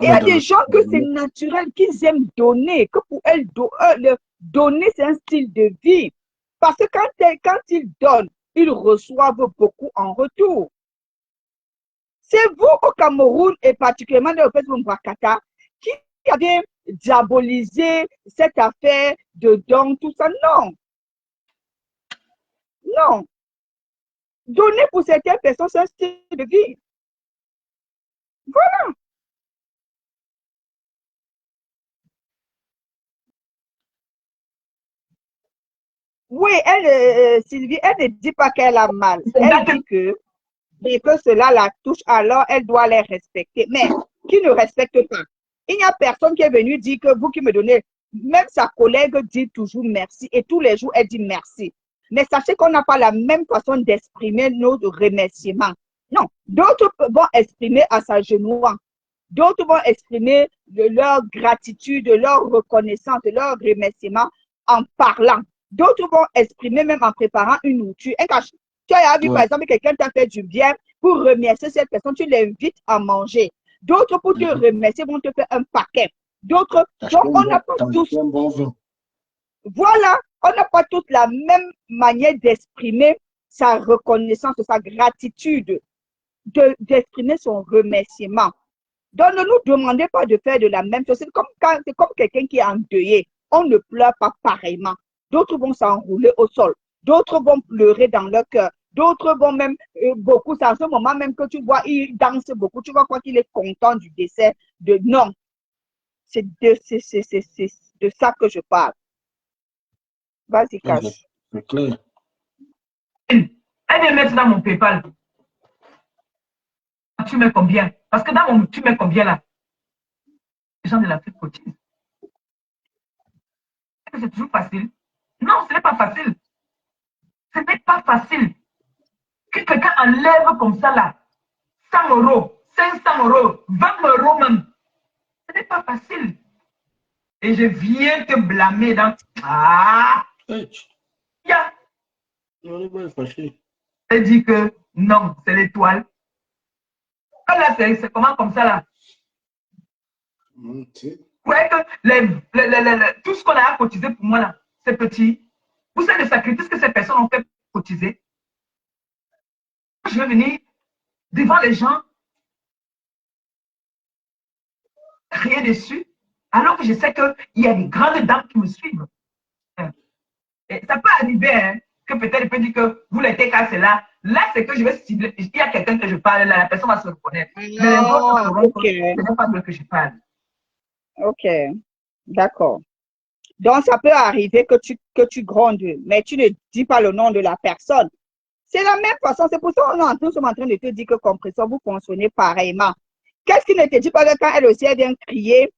Il y a des gens que c'est naturel, qu'ils aiment donner, que pour elles, donner, c'est un style de vie. Parce que quand ils donnent, ils reçoivent beaucoup en retour. C'est vous au Cameroun et particulièrement dans le Facebook Brakata qui qui a bien diabolisé cette affaire de don, tout ça. Non. Non. Donner pour certaines personnes, c'est un style de vie. Voilà. Oui, Sylvie, elle ne dit pas qu'elle a mal. Elle dit que et que cela la touche, alors elle doit les respecter. Mais qui ne respecte pas? Il n'y a personne qui est venu dire que vous qui me donnez, même sa collègue dit toujours merci et tous les jours elle dit merci. Mais sachez qu'on n'a pas la même façon d'exprimer nos remerciements. Non, d'autres vont exprimer à s'agenouillant. D'autres vont exprimer leur gratitude, leur reconnaissance, leur remerciement en parlant. D'autres vont exprimer même en préparant une nourriture. Tu as vu, par exemple, quelqu'un t'a fait du bien, pour remercier cette personne, tu l'invites à manger. D'autres, pour te remercier, vont te faire un paquet. D'autres, donc on n'a pas tous. Voilà, on n'a pas tous la même manière d'exprimer sa reconnaissance, sa gratitude, d'exprimer son remerciement. Donc, ne nous demandez pas de faire de la même chose. C'est comme quelqu'un qui est endeuillé. On ne pleure pas pareillement. D'autres vont s'enrouler au sol. D'autres vont pleurer dans leur cœur. D'autres vont même, beaucoup, c'est en ce moment même que tu vois, il danse beaucoup. Tu vas croire qu'il est content du décès de non. C'est de ça que je parle. Vas-y, Cash. C'est clair. Elle vient mettre dans mon PayPal. Tu mets combien? Parce que dans mon tu mets combien là? Les gens de l'Afrique cotisent. C'est toujours facile. Non, ce n'est pas facile. Ce n'est pas facile. Que quelqu'un enlève comme ça là, 100 €, 500 €, 20 € même. Ce n'est pas facile. Et je viens te blâmer dans... Ah! Yeah. Elle dit que non, c'est l'étoile. Là, c'est comment comme ça là? Ouais, que tout ce qu'on a cotisé pour moi là, c'est petit. Vous savez le sacrifice que ces personnes ont fait cotiser. Je vais venir devant les gens, crier dessus, alors que je sais qu'il y a des grandes dames qui me suivent. Et ça peut arriver, hein, que peut-être peut dire que vous l'étiez cassé là. Là, c'est que je vais cibler. Il y a quelqu'un que je parle là, la personne va se reconnaître. Mais les autres sauront que ce n'est pas de que je parle. Ok, d'accord. Donc, ça peut arriver que tu grondes, mais tu ne dis pas le nom de la personne. C'est la même façon. C'est pour ça qu'on est en train de te dire que compresseur, vous fonctionnez pareillement. Qu'est-ce qui ne te dit pas que quand elle aussi elle vient crier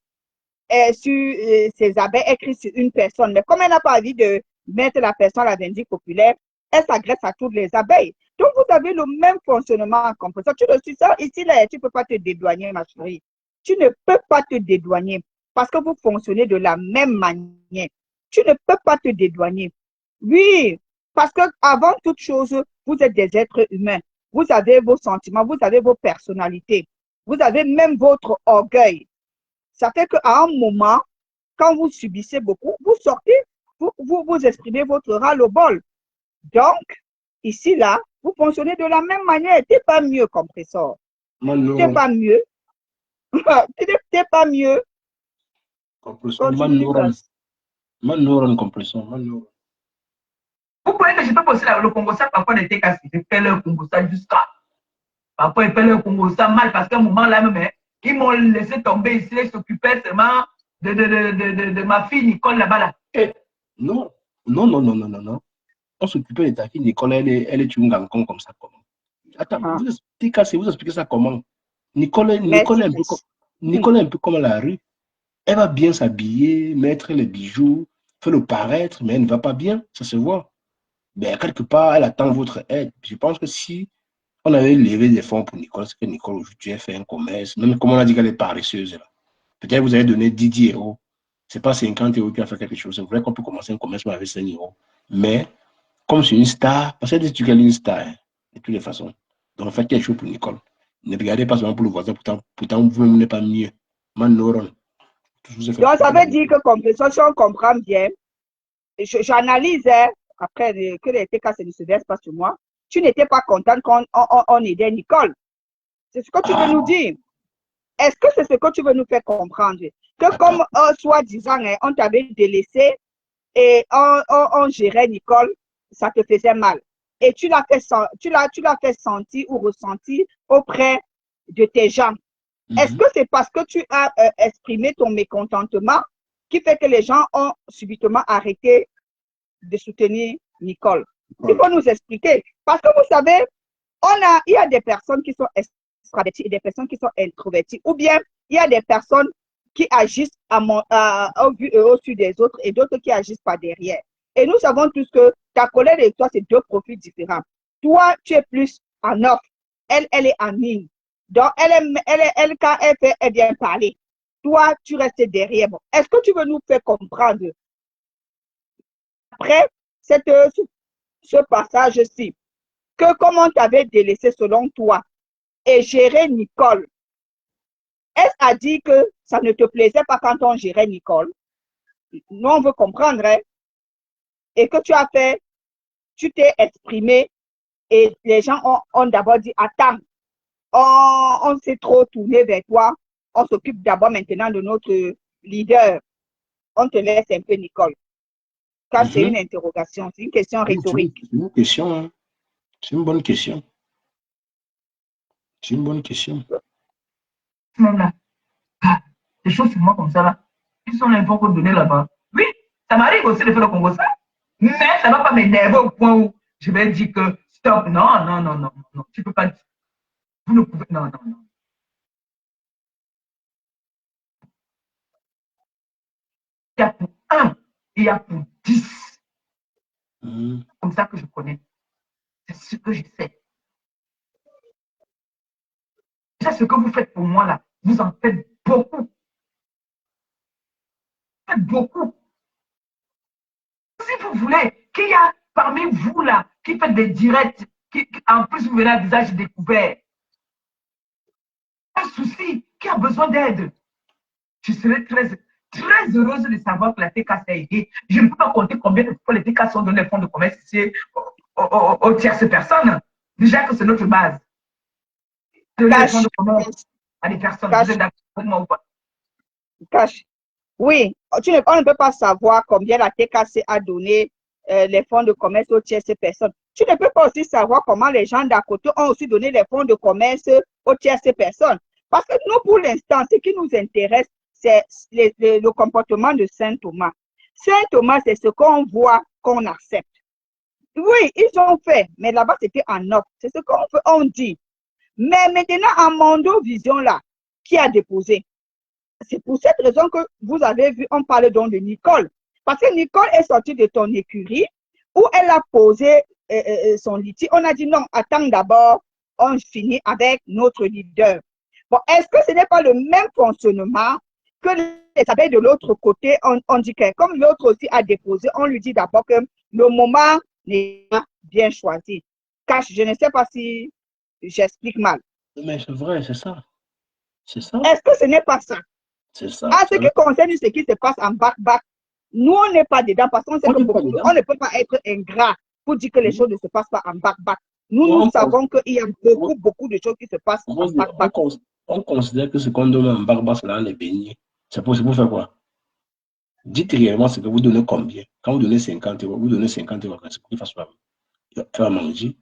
sur ses abeilles, elle crie sur une personne. Mais comme elle n'a pas envie de mettre la personne à la vindicte populaire, elle s'agresse à toutes les abeilles. Donc, vous avez le même fonctionnement en compresseur. Tu le suis ça ici, là, tu ne peux pas te dédouaner, ma chérie. Tu ne peux pas te dédouaner parce que vous fonctionnez de la même manière. Tu ne peux pas te dédouaner. Oui, parce que avant toute chose, vous êtes des êtres humains. Vous avez vos sentiments, vous avez vos personnalités. Vous avez même votre orgueil. Ça fait qu'à un moment, quand vous subissez beaucoup, vous sortez, vous exprimez votre ras-le-bol. Donc, ici, là, vous fonctionnez de la même manière. Tu n'es pas mieux, compresseur. Tu n'es pas mieux. Tu n'es pas mieux. Compresseur, compresseur, Vous croyez que je peux poser le Congo ça parfois n'était cassé. Je fais le Congo ça jusqu'à. Parfois, ils font le Congo ça mal parce qu'à un moment là même, ils m'ont laissé tomber ici. Ils s'occupaient seulement de ma fille Nicole là-bas là. Non. On s'occupait de ta fille Nicole, elle est une gancon comme ça. Comment? Attends, vous expliquez ça comment? Nicole est un peu comme la rue. Elle va bien s'habiller, mettre les bijoux, faire le paraître, mais elle ne va pas bien, ça se voit. Ben, quelque part, elle attend votre aide. Je pense que si on avait levé des fonds pour Nicole, c'est que Nicole aujourd'hui a fait un commerce, même comme on a dit qu'elle est paresseuse. Peut-être vous avez donné 10 €. Ce n'est pas 50 € qui a fait quelque chose. C'est vrai qu'on peut commencer un commerce avec 5 €. Mais comme c'est une star, parce qu'elle dit qu'elle est une star, hein, de toutes les façons. Donc faites quelque chose pour Nicole. Ne regardez pas seulement pour le voisin, pourtant vous-même n'êtes pas mieux. Manoron. Donc, ça veut dire que si on comprend bien, j'analyse, hein, après que les TK ne se versent pas sur moi, tu n'étais pas contente qu'on aidait Nicole. C'est ce que tu veux nous dire. Est-ce que c'est ce que tu veux nous faire comprendre? que comme soi-disant, hein, on t'avait délaissé et on gérait Nicole, ça te faisait mal. Et tu l'as fait sentir ou ressentir auprès de tes gens. Est-ce que c'est parce que tu as exprimé ton mécontentement qui fait que les gens ont subitement arrêté de soutenir Nicole? Il faut nous expliquer. Parce que vous savez, il y a des personnes qui sont extraverties et des personnes qui sont introverties. Ou bien, il y a des personnes qui agissent au-dessus des autres et d'autres qui agissent par derrière. Et nous savons tous que ta collègue et toi, c'est deux profils différents. Toi, tu es plus en off. Elle est en ligne. Donc, elle quand elle fait, elle vient parler. Toi, tu restes derrière. Bon. Est-ce que tu veux nous faire comprendre après ce passage-ci que comment tu avais délaissé selon toi et gérer Nicole? Est-ce à dire que ça ne te plaisait pas quand on gérait Nicole? Nous, on veut comprendre. Hein? Et que tu as fait, tu t'es exprimé et les gens ont d'abord dit, attends, on s'est trop tourné vers toi, on s'occupe d'abord maintenant de notre leader. On te laisse un peu, Nicole. Car c'est une interrogation, c'est une question rhétorique. C'est une question, hein. C'est une bonne question. C'est une bonne question. Des choses sur moi comme ça, là, ils sont là pour donner là-bas. Oui, ça m'arrive aussi de faire le Congo ça, mais ça ne va pas m'énerver au point où je vais dire que stop, non, non, non, non, non, tu ne peux pas dire. Vous ne pouvez, non, non, non. Il y a pour un, il y a pour 10. Comme ça que je connais. C'est ce que je sais. C'est ce que vous faites pour moi là. Vous en faites beaucoup. Vous faites beaucoup. Si vous voulez qu'il y a parmi vous là qui fait des directs, qui en plus vous venez à visage découvert, un souci, qui a besoin d'aide, je serais très, très heureuse de savoir que la TK s'est aidée. Je ne peux pas compter combien de fois les TK sont donnés les fonds de commerce ici aux tierces personnes. Déjà que c'est notre base. Donner les fonds de commerce à des personnes. Vous êtes d'accord avec moi ou pas? Cash. Oui, on ne peut pas savoir combien la TKC a donné les fonds de commerce aux tierces personnes. Tu ne peux pas aussi savoir comment les gens d'à côté ont aussi donné les fonds de commerce aux tierces personnes. Parce que nous, pour l'instant, ce qui nous intéresse, c'est le comportement de Saint Thomas. Saint Thomas, c'est ce qu'on voit, qu'on accepte. Oui, ils ont fait, mais là-bas, c'était en offre. C'est ce qu'on dit. Mais maintenant, en Mondo Vision, là, qui a déposé? C'est pour cette raison que vous avez vu, on parle donc de Nicole. Parce que Nicole est sortie de ton écurie où elle a posé son litige. On a dit non, attends d'abord, on finit avec notre leader. Bon, est-ce que ce n'est pas le même fonctionnement que les abeilles de l'autre côté? On dit que comme l'autre aussi a déposé, on lui dit d'abord que le moment n'est pas bien choisi. Car je ne sais pas si j'explique mal. Mais c'est vrai, c'est ça. C'est ça. Est-ce que ce n'est pas ça? C'est ça. En ce qui concerne ce qui se passe en back-back, nous, on n'est pas dedans parce qu'on sait que on ne peut pas être ingrat pour dire que les choses ne se passent pas en back-back. Nous savons qu'il y a beaucoup de choses qui se passent en back-back. On considère que ce qu'on donne en back-back, c'est là, on est béni. C'est pour faire quoi? Dites réellement ce que vous donnez combien. Quand vous donnez 50 euros, vous donnez 50 euros, c'est pour qu'il fasse quoi? Elle va manger.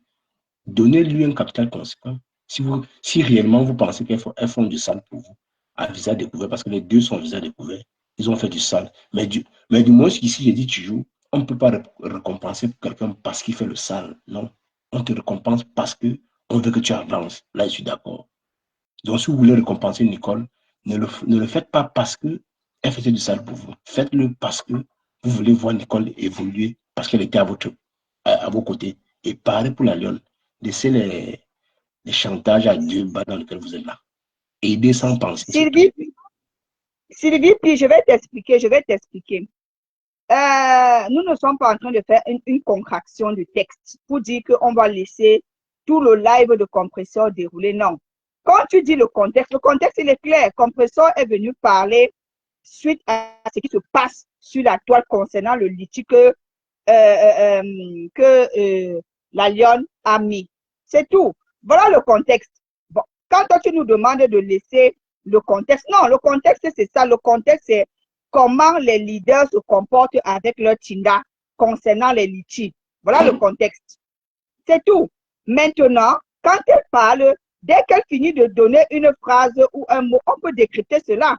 Donnez-lui un capital conséquent. Si réellement vous pensez qu'elles font du sale pour vous, à visage découvert, parce que les deux sont visage découvert, ils ont fait du sale. Mais du moins, ici, j'ai dit toujours, on ne peut pas récompenser quelqu'un parce qu'il fait le sale. Non. On te récompense parce qu'on veut que tu avances. Là, je suis d'accord. Donc, si vous voulez récompenser Nicole, ne le faites pas parce qu'elle faisait du sale pour vous. Faites-le parce que vous voulez voir Nicole évoluer, parce qu'elle était à vos côtés. Et pareil pour la lionne. Laissez les chantages à Dieu dans lequel vous êtes là. Aider sans penser. Sylvie, puis je vais t'expliquer. Nous ne sommes pas en train de faire une contraction de texte pour dire qu'on va laisser tout le live de Compresseur dérouler. Non. Quand tu dis le contexte, il est clair. Compresseur est venu parler suite à ce qui se passe sur la toile concernant le litige que la lionne a mis. C'est tout. Voilà le contexte. Bon, quand toi, tu nous demandes de laisser le contexte. Non, le contexte, c'est ça. Le contexte, c'est comment les leaders se comportent avec leur Tinda concernant les litiges. Voilà le contexte. C'est tout. Maintenant, quand elle parle, dès qu'elle finit de donner une phrase ou un mot, on peut décrypter cela.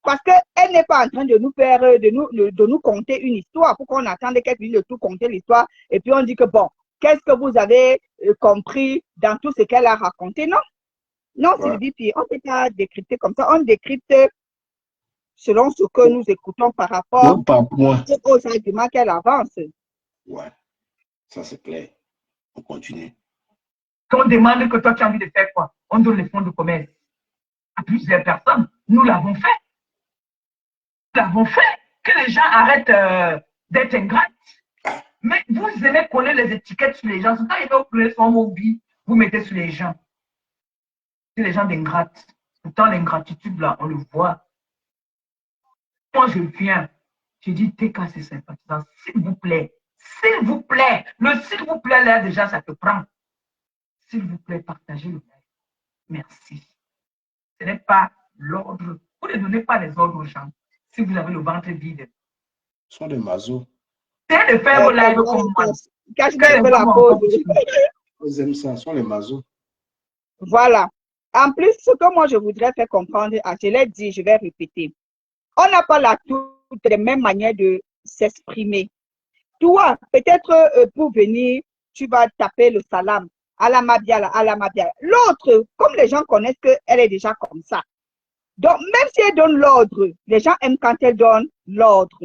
Parce qu'elle n'est pas en train de nous faire, de nous conter une histoire pour qu'on attende qu'elle finisse de tout conter l'histoire et puis on dit que bon, qu'est-ce que vous avez compris dans tout ce qu'elle a raconté? Non, non, Ouais. Sylvie, puis on ne peut pas décrypter comme ça. On décrypte selon ce que nous écoutons par rapport Non, pas moi. aux arguments qu'elle avance. Ouais, ça c'est clair. On continue. Quand on demande que toi tu as envie de faire quoi, on donne les fonds de commerce à plusieurs personnes. Nous l'avons fait. Nous l'avons fait. Que les gens arrêtent d'être ingrates. Mais vous aimez connaître les étiquetes sur les gens. C'est quand ils veulent créer son mobile, vous mettez sur les gens. C'est les gens d'ingrates. Pourtant, l'ingratitude, là, on le voit. Moi, je viens. Je dis, t'es cassé sympathisant. S'il vous plaît. S'il vous plaît. Le s'il vous plaît, là, déjà, ça te prend. S'il vous plaît, partagez le live. Merci. Ce n'est pas l'ordre. Vous ne donnez pas les ordres aux gens. Si vous avez le ventre vide. Ce sont des mazos. C'est de faire vos lives comme moi. Cache-moi un peu la pause. Ils aiment ça, ce sont les mazos. Voilà. En plus, ce que moi, je voudrais faire comprendre, je l'ai dit, je vais répéter. On n'a pas toutes les mêmes manières de s'exprimer. Toi, peut-être pour venir, tu vas taper le salam, à la mabiala, à la mabiala. L'autre, comme les gens connaissent qu'elle est déjà comme ça. Donc, même si elle donne l'ordre, les gens aiment quand elle donne l'ordre.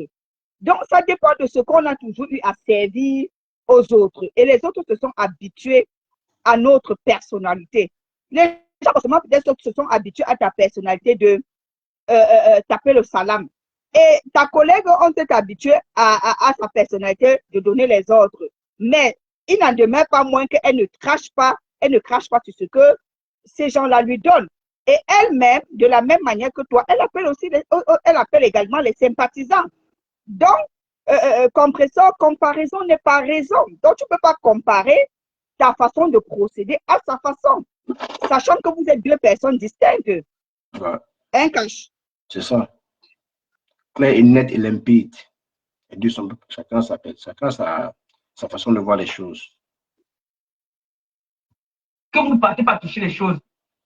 Donc, ça dépend de ce qu'on a toujours eu à servir aux autres. Et les autres se sont habitués à notre personnalité. Les gens, forcément, peut-être se sont habitués à ta personnalité de taper le salam. Et ta collègue, on s'est habitué à sa personnalité de donner les ordres. Mais il n'en demeure pas moins qu'elle ne crache pas, sur ce que ces gens-là lui donnent. Et elle-même, de la même manière que toi, elle appelle également les sympathisants. Donc, compresseur, comparaison n'est pas raison. Donc, tu ne peux pas comparer ta façon de procéder à sa façon, sachant que vous êtes deux personnes distinctes. Ouais. Un cache. C'est ça. Clair et net et limpide. Et Dieu, chacun sa façon de voir les choses. Que vous ne partez pas toucher les choses.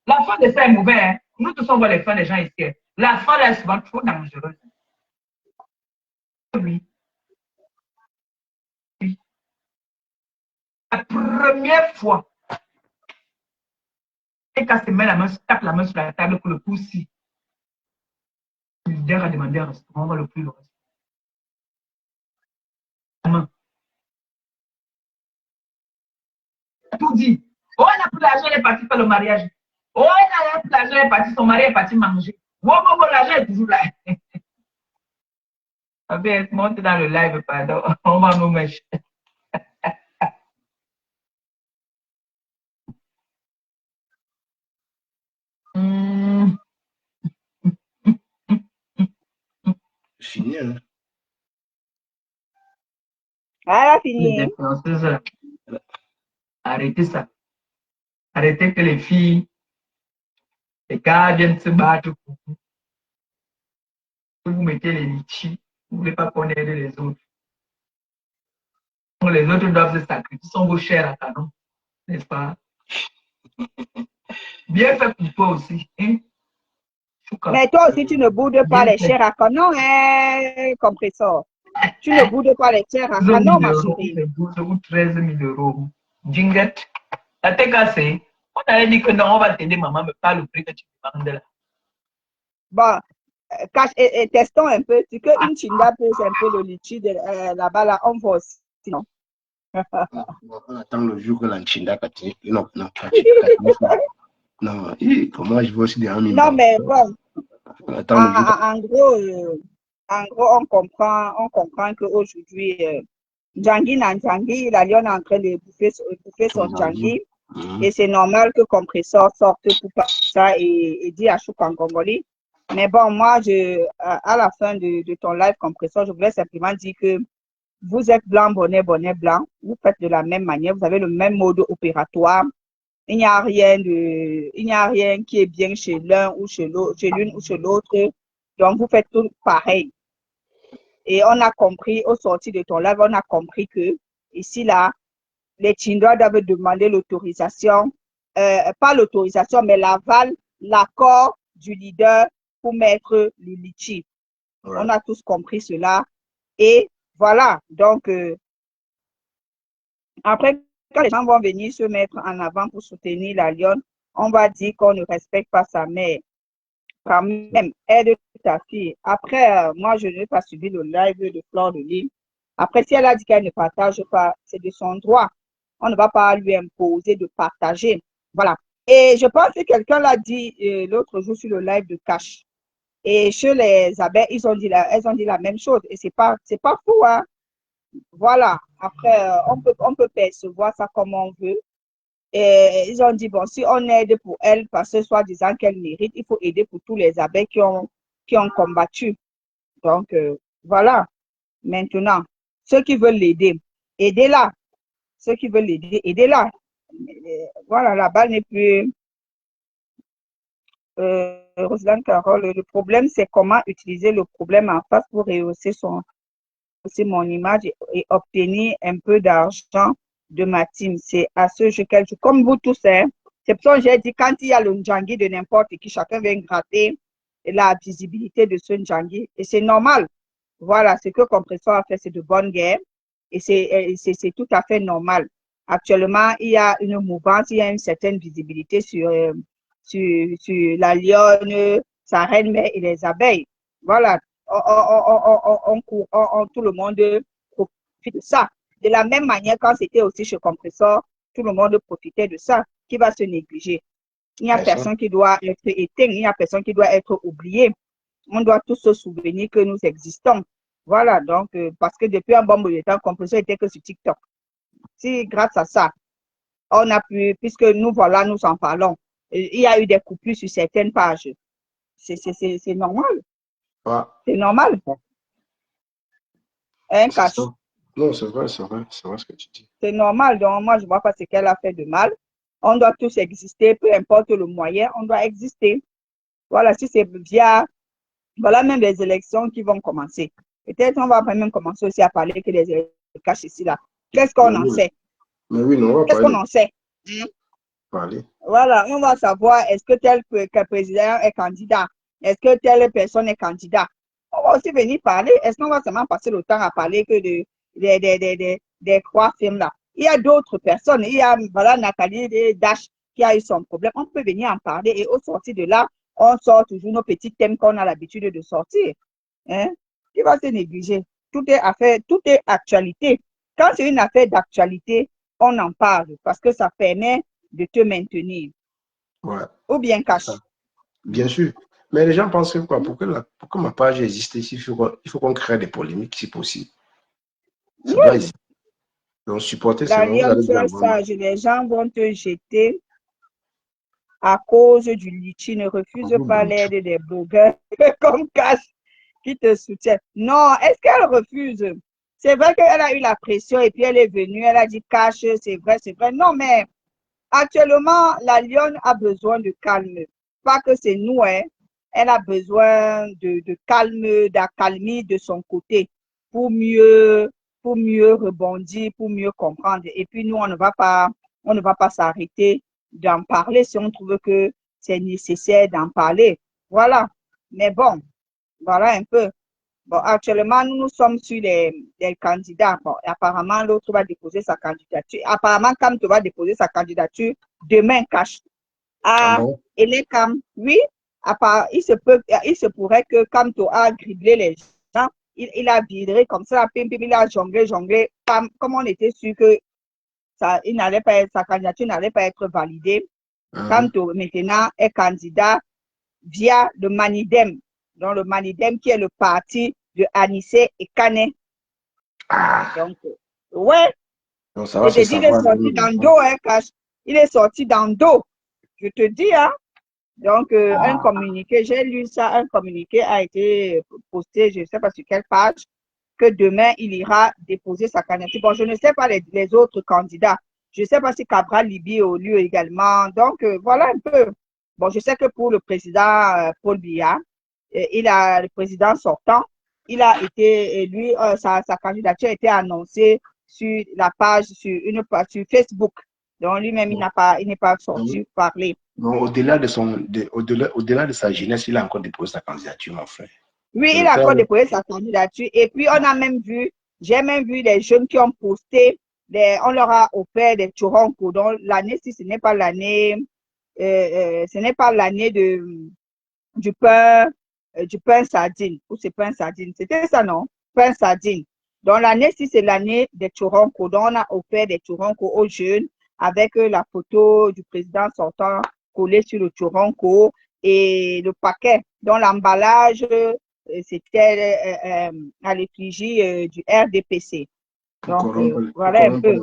La fin de ça est mauvaise. Hein? Nous tous on voit les fins des gens ici. La fin là est souvent trop dangereuse. Oui. Oui. La première fois, quelqu'un se met la main, tape la main sur la table pour le pousser. Le leader a demandé un restaurant, on va le plus le restaurant. La main. Tout dit. Oh, il a pris l'argent, il est parti faire le mariage. Oh, il a pris l'argent, il est parti, son mari est parti manger. Oh, l'argent est toujours là. Bien, monte dans le live, pardon. On va nous mettre. Fini, hein? Voilà, fini. Les influenceuses, arrêtez ça. Arrêtez que les filles, les gars viennent se battre pour vous. Vous mettez les litchis, vous ne voulez pas qu'on aide les autres. Les autres doivent se sacrifier, ce sont vos chairs à canon, n'est-ce pas? Bien fait pour toi aussi. Hein? Mais toi aussi, tu ne boudes pas les chairs à canon, hein, compresseur. Tu ne boudes pas les chairs à canon, ma chérie. 12 ou 13 000 euros. Jinguette, ça t'est cassé. On avait dit que non, on va t'aider, maman, mais pas le prix que tu demandes là. Bon, testons un peu. Tu que une chinda pèse un peu le litchi là-bas, là, on voit aussi, non? On attend le jour que l'Anchinda non, non, comment je vois aussi des amis. Non, mais bon, en gros, on comprend qu'aujourd'hui, Djangui Nanjangui, la lionne est en train de bouffer son Djangui. Et c'est normal que compresseur sorte pour faire ça et dire à Chouk en Congolais. Mais bon, moi, à la fin de ton live compresseur, je voulais simplement dire que vous êtes blanc, bonnet, blanc. Vous faites de la même manière. Vous avez le même mode opératoire. Il n'y a rien qui est bien chez l'un ou chez l'autre, chez l'une ou chez l'autre. Donc, vous faites tout pareil. Et on a compris, au sortir de ton live, on a compris que ici, là, les Tchindois doivent demander l'autorisation, pas l'autorisation, mais l'aval, l'accord du leader pour mettre le litchi. Ouais. On a tous compris cela. Et voilà, donc, après, quand les gens vont venir se mettre en avant pour soutenir la lionne, on va dire qu'on ne respecte pas sa mère. Quand même, aide ta fille. Après, moi, je n'ai pas suivi le live de Fleur de Lys. Après, si elle a dit qu'elle ne partage pas, c'est de son droit. On ne va pas lui imposer de partager. Voilà. Et je pense que quelqu'un l'a dit l'autre jour sur le live de Cash. Et chez les abeilles, elles ont dit la même chose. Et c'est pas fou, hein. Voilà. Après, on peut percevoir ça comme on veut. Et ils ont dit, bon, si on aide pour elle, parce que soi-disant qu'elle mérite, il faut aider pour tous les abeilles qui ont combattu. Donc, voilà. Maintenant, ceux qui veulent l'aider, aidez-la. Ceux qui veulent l'aider, aidez-la. Voilà, la balle n'est plus... Roselyne Carole, le problème, c'est comment utiliser le problème en face pour rehausser mon image et obtenir un peu d'argent de ma team. C'est à ce jeu qu'elle joue. Comme vous tous, hein, c'est pour ça que j'ai dit, quand il y a le Ndjangi de n'importe qui, chacun vient gratter la visibilité de ce Ndjangi. Et c'est normal. Voilà, ce que Compressor a fait, c'est de bonne guerre. Et c'est tout à fait normal. Actuellement, il y a une mouvance, il y a une certaine visibilité sur la lionne, sa reine-mère et les abeilles. Voilà, tout le monde profite de ça. De la même manière, quand c'était aussi chez Compressor, tout le monde profitait de ça. Qui va se négliger? Il n'y a personne qui doit être éteint, il n'y a personne qui doit être oublié. On doit tous se souvenir que nous existons. Voilà, donc, parce que depuis un bon bout de temps, Compressor était que sur TikTok. Si grâce à ça, on a pu, puisque nous voilà, nous en parlons, il y a eu des coupures sur certaines pages. C'est normal. Ouais. C'est normal. Hein, Cash? Non, c'est vrai ce que tu dis. C'est normal, donc moi, je ne vois pas ce qu'elle a fait de mal. On doit tous exister, peu importe le moyen, on doit exister. Voilà, si c'est via, voilà même les élections qui vont commencer. Peut-être on va même commencer aussi à parler que des élections Cash ici, là. Qu'est-ce qu'on en sait? Mais oui, non, on va Qu'est-ce qu'on en sait? Parler. Voilà, on va savoir est-ce que tel président est candidat, est-ce que telle personne est candidat. On va aussi venir parler. Est-ce qu'on va seulement passer le temps à parler que des trois films là? Il y a d'autres personnes. Il y a voilà, Nathalie Dash qui a eu son problème. On peut venir en parler et au sortir de là, on sort toujours nos petits thèmes qu'on a l'habitude de sortir. Hein? Qui va se négliger? Tout est actualité. Quand c'est une affaire d'actualité, on en parle parce que ça permet de te maintenir. Ouais. Ou bien Cash. Bien sûr. Mais les gens pensent que quoi? Pour que ma page existe ici, il faut qu'on crée des polémiques si possible. Ça doit exister. Donc, supporter, c'est Daniel, tu es sage. Les gens vont te jeter à cause du litchi. Ne refuse pas l'aide des blogueurs comme Cash qui te soutiennent. Non, est-ce qu'elle refuse? C'est vrai qu'elle a eu la pression et puis elle est venue, elle a dit Cash, c'est vrai, c'est vrai. Non, mais actuellement, la lionne a besoin de calme. Pas que c'est nous, hein. Elle a besoin de calme, d'accalmie de son côté pour mieux rebondir, pour mieux comprendre. Et puis nous, on ne va pas s'arrêter d'en parler si on trouve que c'est nécessaire d'en parler. Voilà. Mais bon, voilà un peu. Bon, actuellement, nous sommes sur les candidats. Bon, apparemment, l'autre va déposer sa candidature. Apparemment, Kamto va déposer sa candidature demain, Cash. Ah, bon? Et les Cam, oui, il se pourrait que Kamto a criblé les gens. Il a viré comme ça, il a jonglé. Comme on était sûr que sa candidature n'allait pas être validée. Kamto, maintenant, est candidat via le Manidem. Donc, le Manidem qui est le parti de Anissé et Kane. Ah. Donc, ouais. Donc, ça va il est sorti dans le dos, hein, Cash. Il est sorti dans le dos. Je te dis, hein. Donc, un communiqué, j'ai lu ça, un communiqué a été posté, je ne sais pas sur quelle page, que demain, il ira déposer sa candidature. Bon, je ne sais pas les autres candidats. Je ne sais pas si Cabral Libye a lieu également. Donc, voilà un peu. Bon, je sais que pour le président Paul Biya, le président sortant, il a été, lui, sa candidature a été annoncée sur la page, sur Facebook. Donc, lui-même, il n'est pas sorti parler. Non, au-delà de sa jeunesse, il a encore déposé sa candidature, mon frère. Oui, il a encore déposé sa candidature. Et puis, j'ai même vu des jeunes qui ont posté, on leur a offert des Tchoronko. Donc, l'année, si ce n'est pas l'année, du pain sardine, ou c'est pain sardine. C'était ça, non? Pain sardine. Donc, l'année, si c'est l'année des Tchoronko, donc on a offert des Tchoronko aux jeunes avec la photo du président sortant collée sur le Tchoronko et le paquet. Donc, l'emballage, c'était à l'effigie du RDPC. Donc, voilà un peu.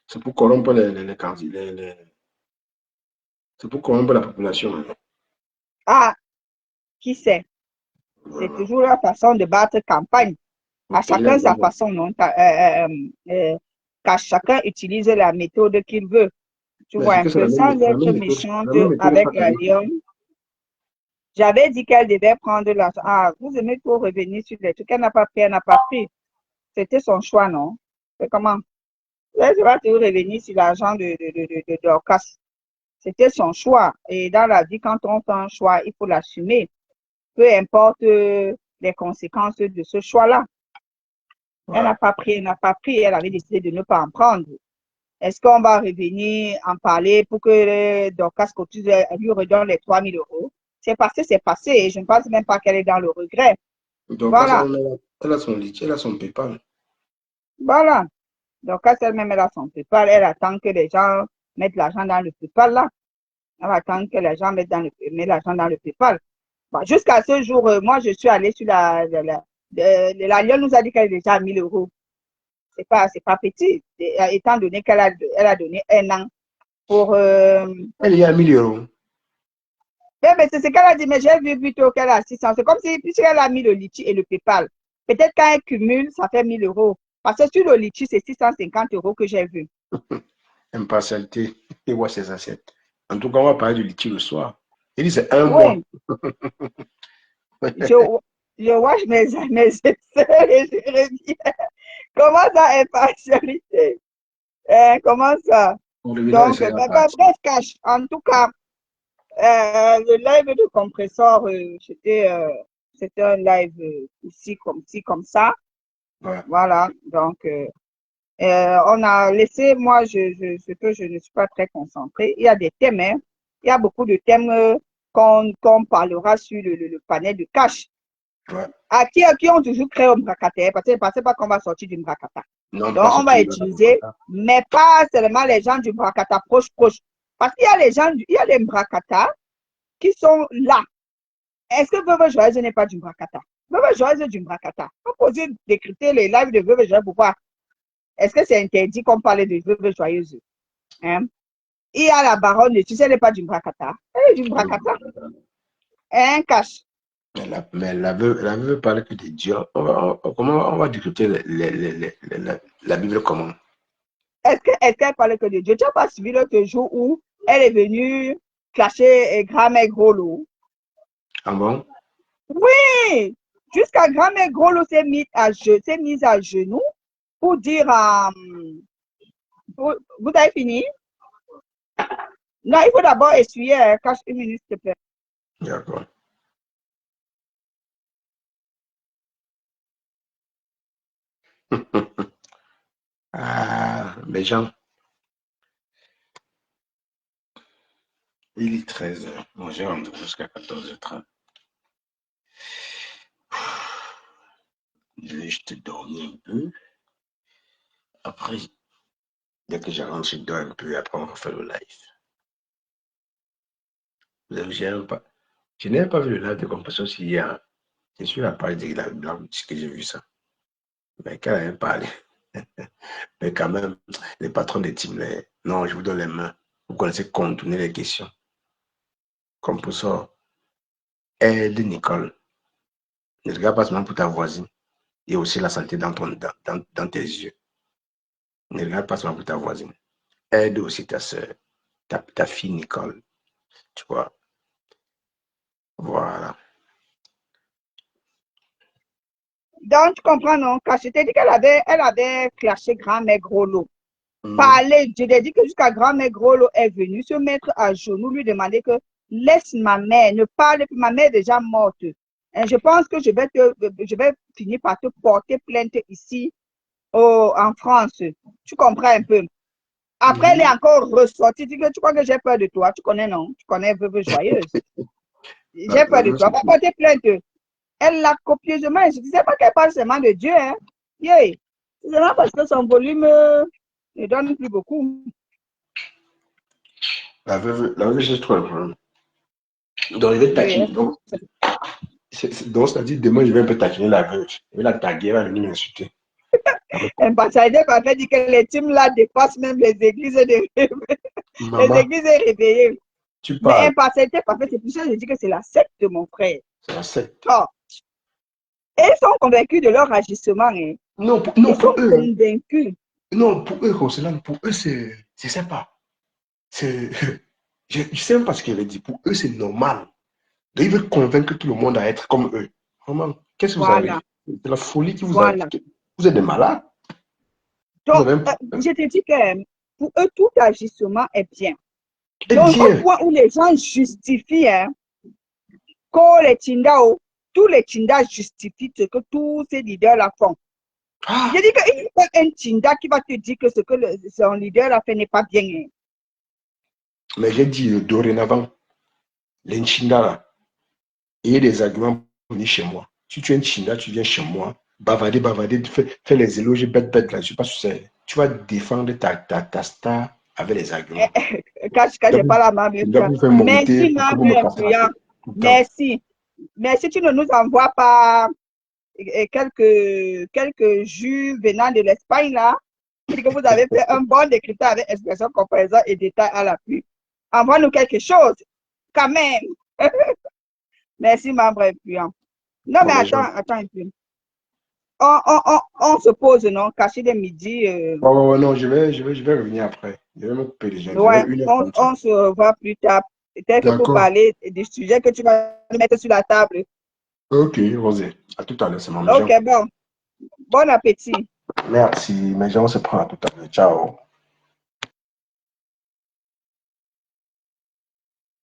C'est pour corrompre c'est pour corrompre la population. Ah, qui sait? C'est toujours la façon de battre campagne. À chacun sa façon, non? Qu'à chacun utilise la méthode qu'il veut. Tu vois un peu, sans être méchante avec la Lyon. J'avais dit qu'elle devait prendre l'argent. Ah, vous aimez trop revenir sur les trucs. Elle n'a pas pris, elle n'a pas pris. C'était son choix, non? C'est comment? Elle va toujours revenir sur l'argent de Dorcas. C'était son choix. Et dans la vie, quand on fait un choix, il faut l'assumer. Peu importe les conséquences de ce choix-là. Ouais. Elle n'a pas pris, elle n'a pas pris. Elle avait décidé de ne pas en prendre. Est-ce qu'on va revenir en parler pour que Dorcas Couture lui redonne les 3 000 euros? C'est passé, c'est passé. Et je ne pense même pas qu'elle est dans le regret. Donc, voilà. Elle a son litige, elle a son PayPal. Voilà. Donc, elle-même, elle a son PayPal. Elle attend que les gens mettent l'argent dans le PayPal là. Elle attend que les gens mettent l'argent dans le PayPal. Bon, jusqu'à ce jour, moi, je suis allée sur la Lyon nous a dit qu'elle est déjà à 1 000 euros. C'est pas petit, étant donné qu'elle a donné 1 an pour. Elle est à 1 000 euros. Mais c'est ce qu'elle a dit, mais j'ai vu plutôt qu'elle a 600. C'est comme si, puisqu'elle a mis le litchi et le PayPal, peut-être quand elle cumule, ça fait 1 000 euros. Parce que sur le litchi, c'est 650 euros que j'ai vu. Impartialité, et ouais, c'est ça. En tout cas, on va parler du litchi le soir. Il dit c'est 1 mois. Je watch mes sœurs et je reviens. Comment ça, impartialité? Comment ça? Donc, bref, cash. En tout cas, le live de compresseur, c'était un live ici, comme ça. Ouais. Voilà. Donc, on a laissé, moi, ce que je ne suis pas très concentrée. Il y a des thèmes, hein. Il y a beaucoup de thèmes qu'on parlera sur le panel de cash. Ouais. À qui ont toujours créé un bracata, parce que ne pensez pas qu'on va sortir du bracata. Non, donc, on va utiliser, mais pas seulement les gens du bracata proche. Parce qu'il y a les gens, il y a les bracata qui sont là. Est-ce que Veuve Joyeuse n'est pas du bracata? Veuve Joyeuse est du bracata. On peut poser décrypter les lives de Veuve Joyeuse pour voir. Est-ce que c'est interdit qu'on parle de Veuve Joyeuse? Hein? Il y a la baronne, tu sais, elle n'est pas du bracata. Elle est du bracata. Un cash. Mais la veuve parle que de Dieu. Comment on va décrypter la Bible comment? Est-ce qu'elle parle que de Dieu? Tu n'as pas suivi l'autre jour où elle est venue clasher Grand-mère Grolo? Ah bon? Oui! Jusqu'à Grand-mère Grolo s'est mise à genoux pour dire vous avez fini? Non, il faut d'abord essuyer. Cache 1 minute, s'il te plaît. D'accord. Ah, mais Jean, il est 13h. Moi, j'ai rendez-vous jusqu'à 14h30. Je vais juste dormir un peu. Après, dès que je rentre, je dors un peu. Après, on va faire le live. Je n'ai pas vu le live de compassion hier. Je suis à parler de la blanche que j'ai vu ça. Mais quand elle a parlé. Mais quand même, les patrons des teams, non, je vous donne les mains. Vous connaissez contourner les questions. Comme pour ça, aide Nicole. Ne regarde pas seulement pour ta voisine. Et aussi la santé dans tes yeux. Ne regarde pas seulement pour ta voisine. aide aussi ta soeur, ta fille Nicole. Tu vois. Voilà. Donc, tu comprends, non? Quand je t'ai dit elle avait clashé grand-mère Groslo. Parler, je t'ai dit que jusqu'à grand-mère Groslo est venue se mettre à genoux, lui demander que laisse ma mère, ne parle plus, ma mère est déjà morte. Et je pense que je vais finir par te porter plainte ici en France. Tu comprends un peu? Après, elle est encore ressortie. Tu dis que tu crois que j'ai peur de toi. Tu connais, non? Tu connais Veuve Joyeuse. J'ai peur de toi. Va porter plainte. Elle l'a copieusement. Je ne disais pas qu'elle parle seulement de Dieu. Hein. Yeah. C'est seulement parce que son volume ne donne plus beaucoup. La veuve, c'est trop le problème. Donc, je vais taquiner. Donc, c'est-à-dire, demain, je vais un peu taquiner la veuve. Je vais la taguer, elle va venir m'insulter. Ambassadeur parfait dit que les teams là dépassent même les églises Maman, les églises réveillées. tu Mais parles. impartialité parfaite, c'est pour ça que je dis que c'est la secte de mon frère. C'est la secte. Oh. Et ils sont convaincus de leur agissement. Hein. Non, Ils sont pour eux. convaincus. Non, pour eux, Roseland, pour eux, c'est sympa. Je sais même pas ce qu'elle a dit. Pour eux, c'est normal. Donc, ils veulent convaincre tout le monde à être comme eux. Vraiment, qu'est-ce que vous avez? C'est la folie qui vous a. Vous êtes des malades. Donc, je te dis que pour eux, tout agissement est bien. Et donc, bien. au point où les gens justifient, hein, que les Tindao, tous les Tindas justifient ce que tous ces leaders-là font. Ah. Je dis qu'il n'y a pas un Tinda qui va te dire que ce que son leader a fait n'est pas bien. Hein. Mais j'ai dit dorénavant, les Tinda là, il y a des arguments pour venir chez moi. Si tu es un Tinda, tu viens chez moi, bavarder, fais les éloges bête là, je ne sais pas si c'est. Tu vas défendre ta star avec les arguments. Quand je n'ai pas la main, merci, merci. Merci, tu ne nous envoies pas quelques jus venant de l'Espagne là. Que vous avez fait un bon décryptage avec expression, comparaison et détail à l'appui. Envoie-nous quelque chose, quand même. Merci, membre influent. Non, mais attends un peu. On se pose, non, caché des midi. Non, je vais revenir après. Je vais me couper déjà. Ouais, on se revoit plus tard. Peut-être pour parler du sujet que tu vas mettre sur la table. Ok, Rosé. À tout à l'heure, c'est mon Ok, bon. Bon appétit. Merci, mais on se prend à tout à l'heure. Ciao.